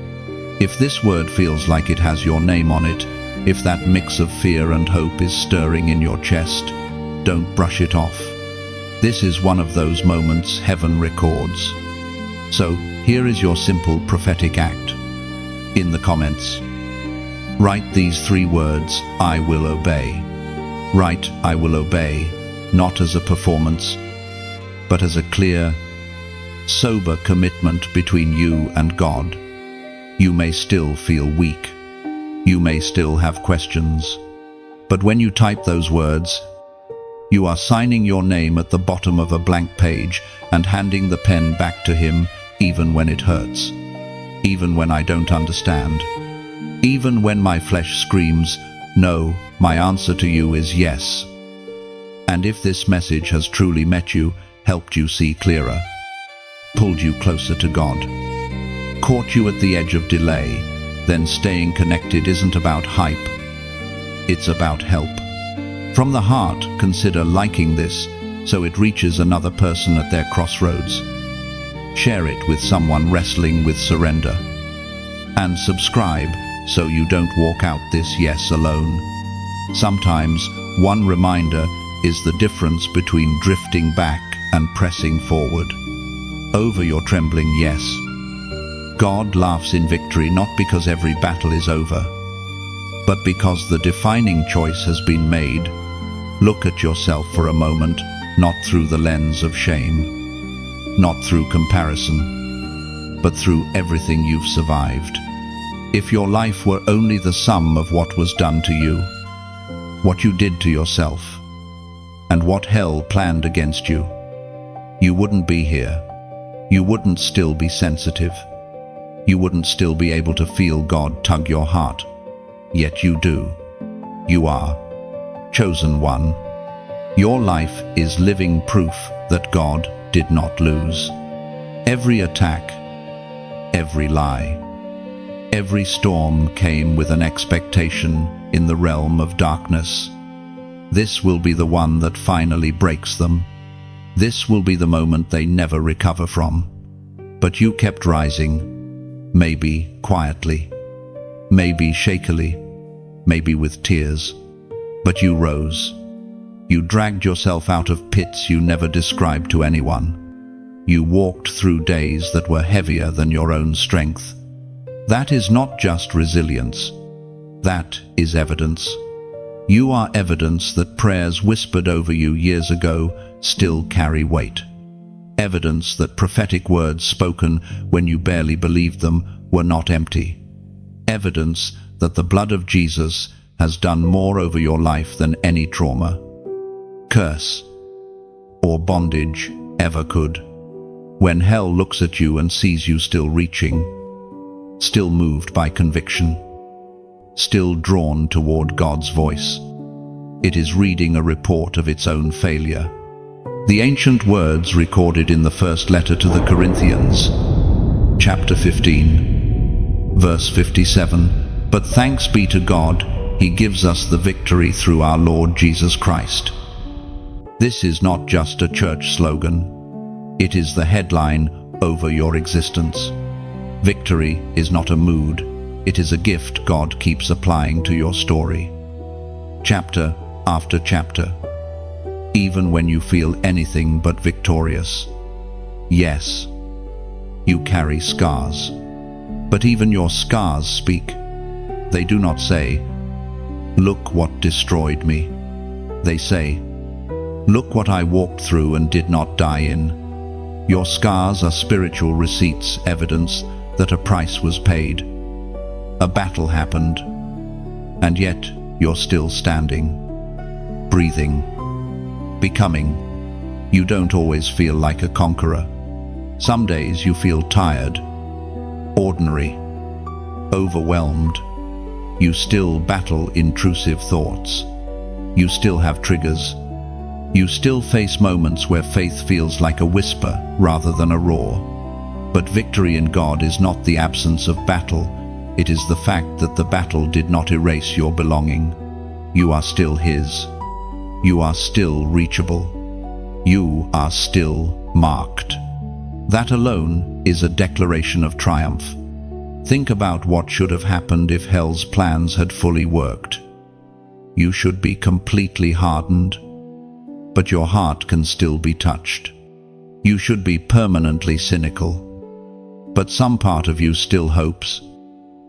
If this word feels like it has your name on it, if that mix of fear and hope is stirring in your chest, don't brush it off. This is one of those moments heaven records. So, here is your simple prophetic act. In the comments, write these 3 words, I will obey. Write, I will obey, not as a performance, but as a clear, sober commitment between you and God. You may still feel weak. You may still have questions. But when you type those words, you are signing your name at the bottom of a blank page and handing the pen back to Him, even when it hurts, even when I don't understand, even when my flesh screams, no, my answer to you is yes. And if this message has truly met you, helped you see clearer, pulled you closer to God, caught you at the edge of delay, then staying connected isn't about hype, it's about help. From the heart, consider liking this so it reaches another person at their crossroads. Share it with someone wrestling with surrender. And subscribe so you don't walk out this yes alone. Sometimes one reminder is the difference between drifting back and pressing forward. Over your trembling yes. God laughs in victory not because every battle is over, but because the defining choice has been made. Look at yourself for a moment, not through the lens of shame, not through comparison, but through everything you've survived. If your life were only the sum of what was done to you, what you did to yourself, and what hell planned against you, you wouldn't be here. You wouldn't still be sensitive. You wouldn't still be able to feel God tug your heart. Yet you do. You are chosen one. Your life is living proof that God did not lose. Every attack, every lie, every storm came with an expectation in the realm of darkness. This will be the one that finally breaks them. This will be the moment they never recover from. But you kept rising. Maybe quietly, maybe shakily, maybe with tears, but you rose. You dragged yourself out of pits you never described to anyone. You walked through days that were heavier than your own strength. That is not just resilience. That is evidence. You are evidence that prayers whispered over you years ago still carry weight. Evidence that prophetic words spoken when you barely believed them were not empty. Evidence that the blood of Jesus has done more over your life than any trauma, curse, or bondage ever could. When hell looks at you and sees you still reaching, still moved by conviction, still drawn toward God's voice, it is reading a report of its own failure. The ancient words recorded in the first letter to the Corinthians, chapter 15, verse 57, "But thanks be to God, He gives us the victory through our Lord Jesus Christ." This is not just a church slogan. It is the headline over your existence. Victory is not a mood. It is a gift God keeps applying to your story. Chapter after chapter. Even when you feel anything but victorious. Yes, you carry scars. But even your scars speak. They do not say, "Look what destroyed me." They say, "Look what I walked through and did not die in." Your scars are spiritual receipts, evidence that a price was paid. A battle happened, and yet you're still standing, breathing, becoming. You don't always feel like a conqueror. Some days you feel tired, ordinary, overwhelmed. You still battle intrusive thoughts. You still have triggers. You still face moments where faith feels like a whisper rather than a roar. But victory in God is not the absence of battle. It is the fact that the battle did not erase your belonging. You are still His. You are still reachable. You are still marked. That alone is a declaration of triumph. Think about what should have happened if hell's plans had fully worked. You should be completely hardened, but your heart can still be touched. You should be permanently cynical, but some part of you still hopes.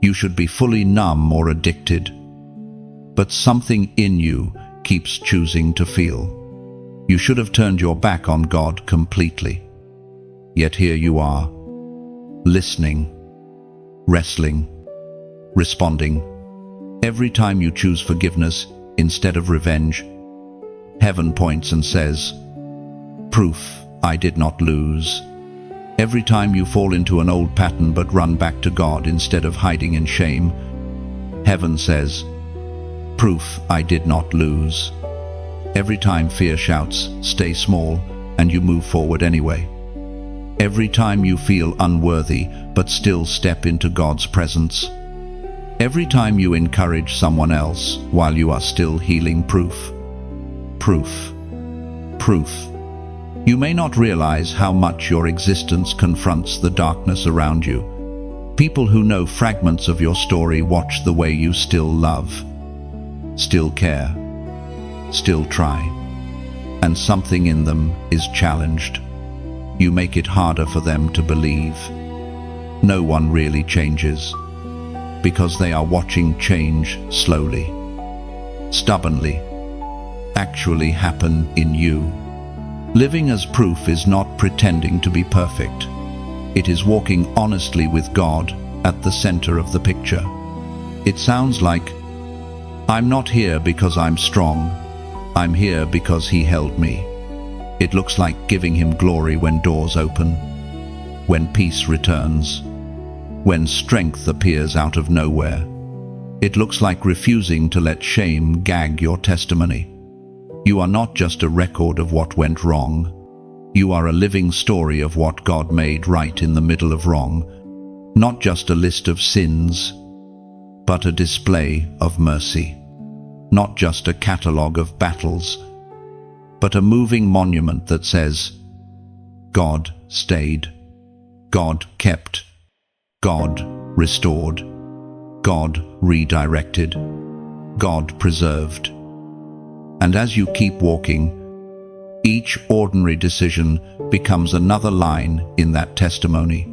You should be fully numb or addicted, but something in you keeps choosing to feel. You should have turned your back on God completely. Yet here you are, listening, wrestling, responding. Every time you choose forgiveness instead of revenge, heaven points and says, "Proof I did not lose." Every time you fall into an old pattern but run back to God instead of hiding in shame, heaven says, "Proof I did not lose." Every time fear shouts, "Stay small," and you move forward anyway. Every time you feel unworthy but still step into God's presence. Every time you encourage someone else while you are still healing. Proof. Proof. Proof. You may not realize how much your existence confronts the darkness around you. People who know fragments of your story watch the way you still love, still care, still try, and something in them is challenged. You make it harder for them to believe. No one really changes, because they are watching change slowly, stubbornly, actually happen in you. Living as proof is not pretending to be perfect. It is walking honestly with God at the center of the picture. It sounds like, "I'm not here because I'm strong. I'm here because He held me." It looks like giving Him glory when doors open, when peace returns, when strength appears out of nowhere. It looks like refusing to let shame gag your testimony. You are not just a record of what went wrong. You are a living story of what God made right in the middle of wrong. Not just a list of sins, but a display of mercy. Not just a catalogue of battles, but a moving monument that says, God stayed, God kept, God restored, God redirected, God preserved. And as you keep walking, each ordinary decision becomes another line in that testimony.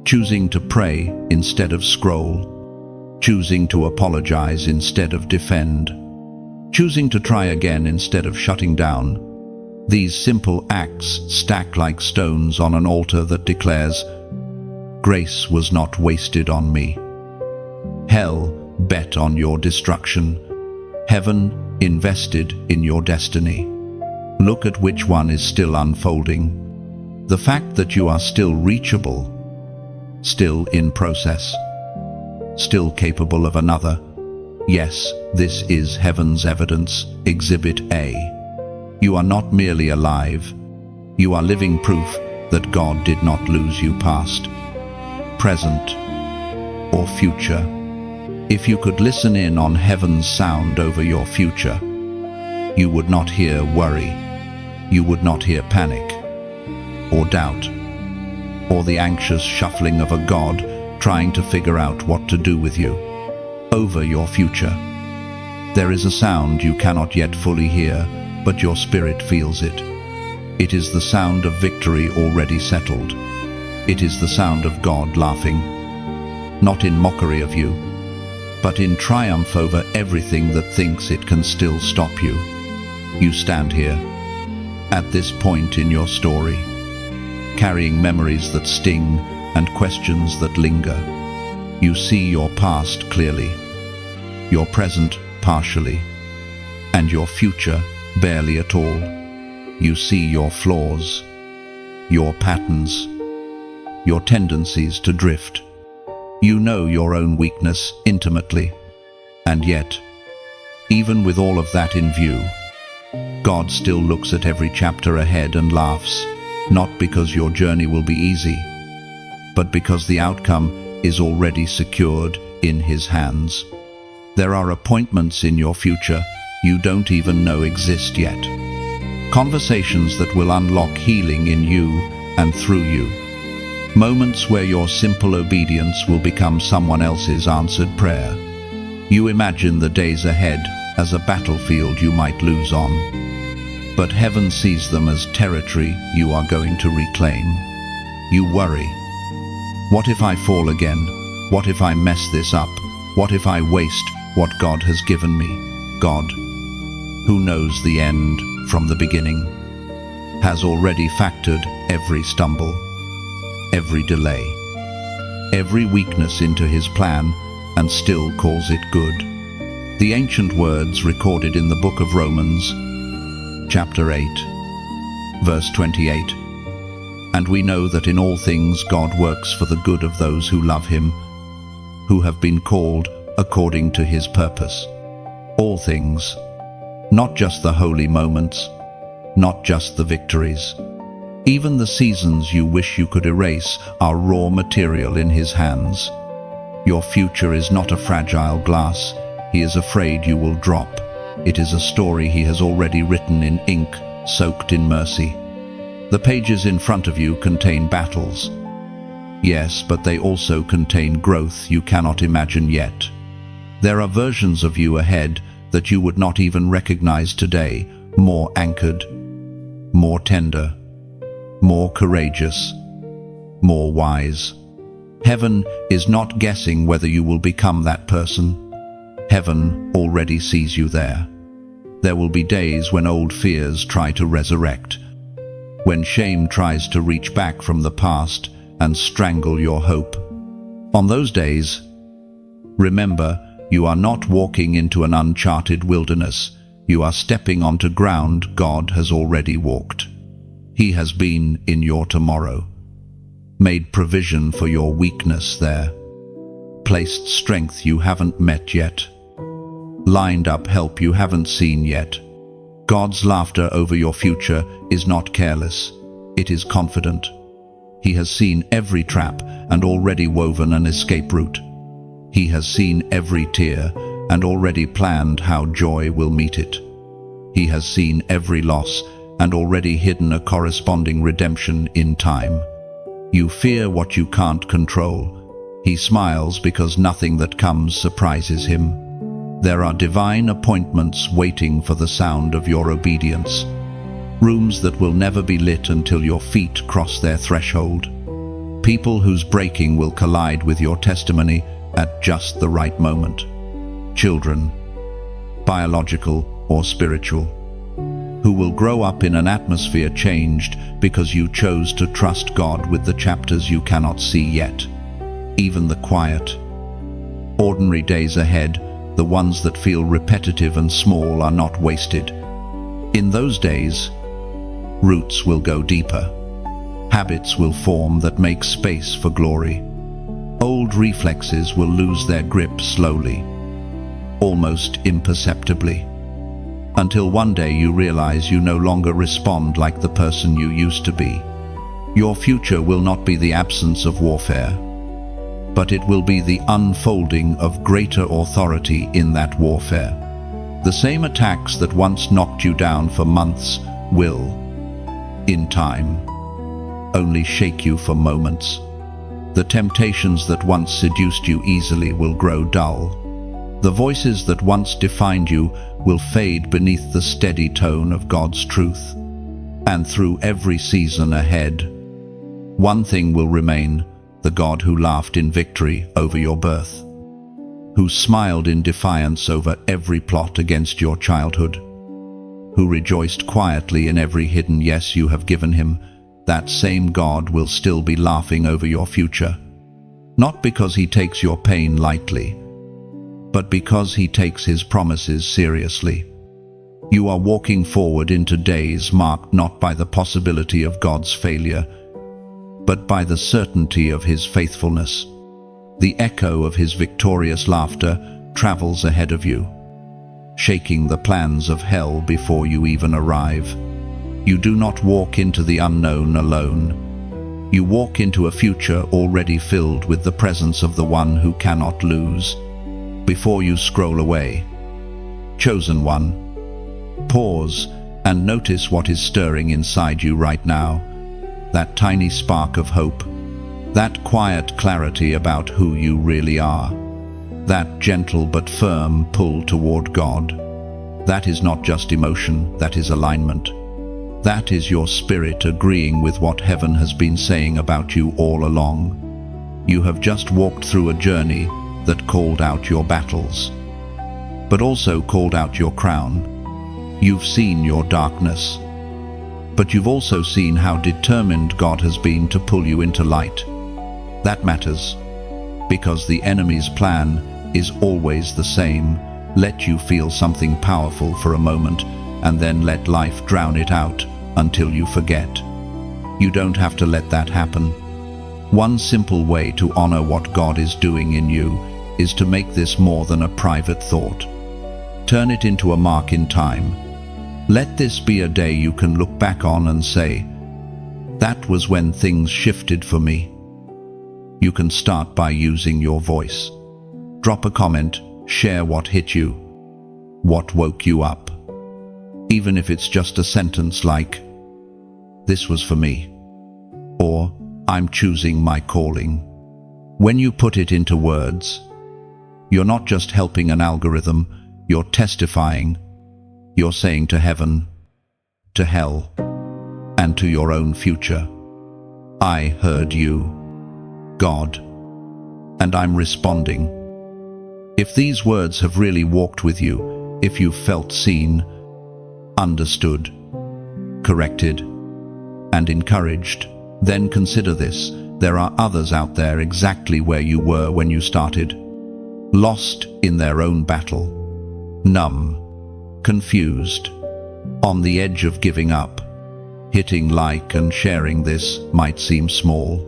Choosing to pray instead of scroll, choosing to apologize instead of defend, choosing to try again instead of shutting down. These simple acts stack like stones on an altar that declares, "Grace was not wasted on me. Hell bet on your destruction. Heaven invested in your destiny." Look at which one is still unfolding. The fact that you are still reachable, still in process, still capable of another. Yes, this is heaven's evidence, Exhibit A. You are not merely alive. You are living proof that God did not lose you past, present, or future. If you could listen in on heaven's sound over your future, you would not hear worry. You would not hear panic, or doubt, or the anxious shuffling of a God trying to figure out what to do with you. Over your future, there is a sound you cannot yet fully hear, but your spirit feels it. It is the sound of victory already settled. It is the sound of God laughing, not in mockery of you, but in triumph over everything that thinks it can still stop you. You stand here, at this point in your story, carrying memories that sting and questions that linger. You see your past clearly, your present partially, and your future barely at all. You see your flaws, your patterns, your tendencies to drift. You know your own weakness intimately, and yet, even with all of that in view, God still looks at every chapter ahead and laughs, not because your journey will be easy, but because the outcome is already secured in his hands. There are appointments in your future you don't even know exist yet. Conversations that will unlock healing in you and through you. Moments where your simple obedience will become someone else's answered prayer. You imagine the days ahead as a battlefield you might lose on. But heaven sees them as territory you are going to reclaim. You worry. What if I fall again? What if I mess this up? What if I waste what God has given me? God, who knows the end from the beginning, has already factored every stumble, every delay, every weakness into his plan, and still calls it good. The ancient words recorded in the book of Romans, chapter 8, verse 28. And we know that in all things God works for the good of those who love him, who have been called according to his purpose. All things, not just the holy moments, not just the victories. Even the seasons you wish you could erase are raw material in his hands. Your future is not a fragile glass he is afraid you will drop. It is a story he has already written in ink, soaked in mercy. The pages in front of you contain battles. Yes, but they also contain growth you cannot imagine yet. There are versions of you ahead that you would not even recognize today, more anchored, more tender, more courageous, more wise. Heaven is not guessing whether you will become that person. Heaven already sees you there. There will be days when old fears try to resurrect, when shame tries to reach back from the past and strangle your hope. On those days, remember, you are not walking into an uncharted wilderness. You are stepping onto ground God has already walked. He has been in your tomorrow, made provision for your weakness there, placed strength you haven't met yet, lined up help you haven't seen yet. God's laughter over your future is not careless, it is confident. He has seen every trap and already woven an escape route. He has seen every tear and already planned how joy will meet it. He has seen every loss and already hidden a corresponding redemption in time. You fear what you can't control. He smiles because nothing that comes surprises him. There are divine appointments waiting for the sound of your obedience. Rooms that will never be lit until your feet cross their threshold. People whose breaking will collide with your testimony at just the right moment. Children, biological or spiritual, who will grow up in an atmosphere changed because you chose to trust God with the chapters you cannot see yet. Even the quiet, ordinary days ahead, the ones that feel repetitive and small, are not wasted. In those days, roots will go deeper. Habits will form that make space for glory. Old reflexes will lose their grip slowly, almost imperceptibly, until one day you realize you no longer respond like the person you used to be. Your future will not be the absence of warfare, but it will be the unfolding of greater authority in that warfare. The same attacks that once knocked you down for months will, in time, only shake you for moments. The temptations that once seduced you easily will grow dull. The voices that once defined you will fade beneath the steady tone of God's truth. And through every season ahead, one thing will remain: the God who laughed in victory over your birth, who smiled in defiance over every plot against your childhood, who rejoiced quietly in every hidden yes you have given him. That same God will still be laughing over your future, not because he takes your pain lightly, but because he takes his promises seriously. You are walking forward into days marked not by the possibility of God's failure, but by the certainty of his faithfulness. The echo of his victorious laughter travels ahead of you, shaking the plans of hell before you even arrive. You do not walk into the unknown alone. You walk into a future already filled with the presence of the one who cannot lose. Before you scroll away, chosen one, pause and notice what is stirring inside you right now. That tiny spark of hope, that quiet clarity about who you really are, that gentle but firm pull toward God. That is not just emotion, that is alignment. That is your spirit agreeing with what heaven has been saying about you all along. You have just walked through a journey that called out your battles, but also called out your crown. You've seen your darkness, but you've also seen how determined God has been to pull you into light. That matters, because the enemy's plan is always the same. Let you feel something powerful for a moment, and then let life drown it out until you forget. You don't have to let that happen. One simple way to honor what God is doing in you is to make this more than a private thought. Turn it into a mark in time. Let this be a day you can look back on and say, "That was when things shifted for me." You can start by using your voice. Drop a comment, share what hit you, what woke you up. Even if it's just a sentence like, "This was for me," or "I'm choosing my calling." When you put it into words, you're not just helping an algorithm, you're testifying. You're saying to heaven, to hell, and to your own future, "I heard you, God, and I'm responding." If these words have really walked with you, if you've felt seen, understood, corrected, and encouraged, then consider this. There are others out there exactly where you were when you started, lost in their own battle, numb, confused, on the edge of giving up. Hitting like and sharing this might seem small,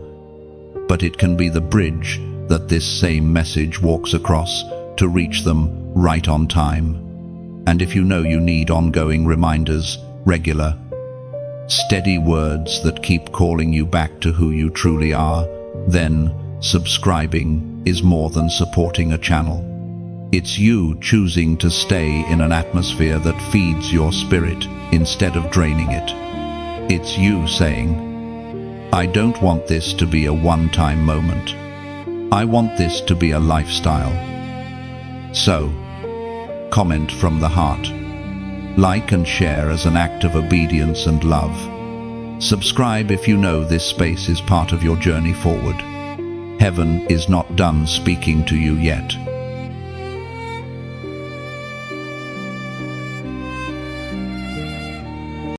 but it can be the bridge that this same message walks across to reach them right on time. And if you know you need ongoing reminders, regular, steady words that keep calling you back to who you truly are, then subscribing is more than supporting a channel. It's you choosing to stay in an atmosphere that feeds your spirit instead of draining it. It's you saying, "I don't want this to be a one-time moment. I want this to be a lifestyle." So, comment from the heart. Like and share as an act of obedience and love. Subscribe if you know this space is part of your journey forward. Heaven is not done speaking to you yet.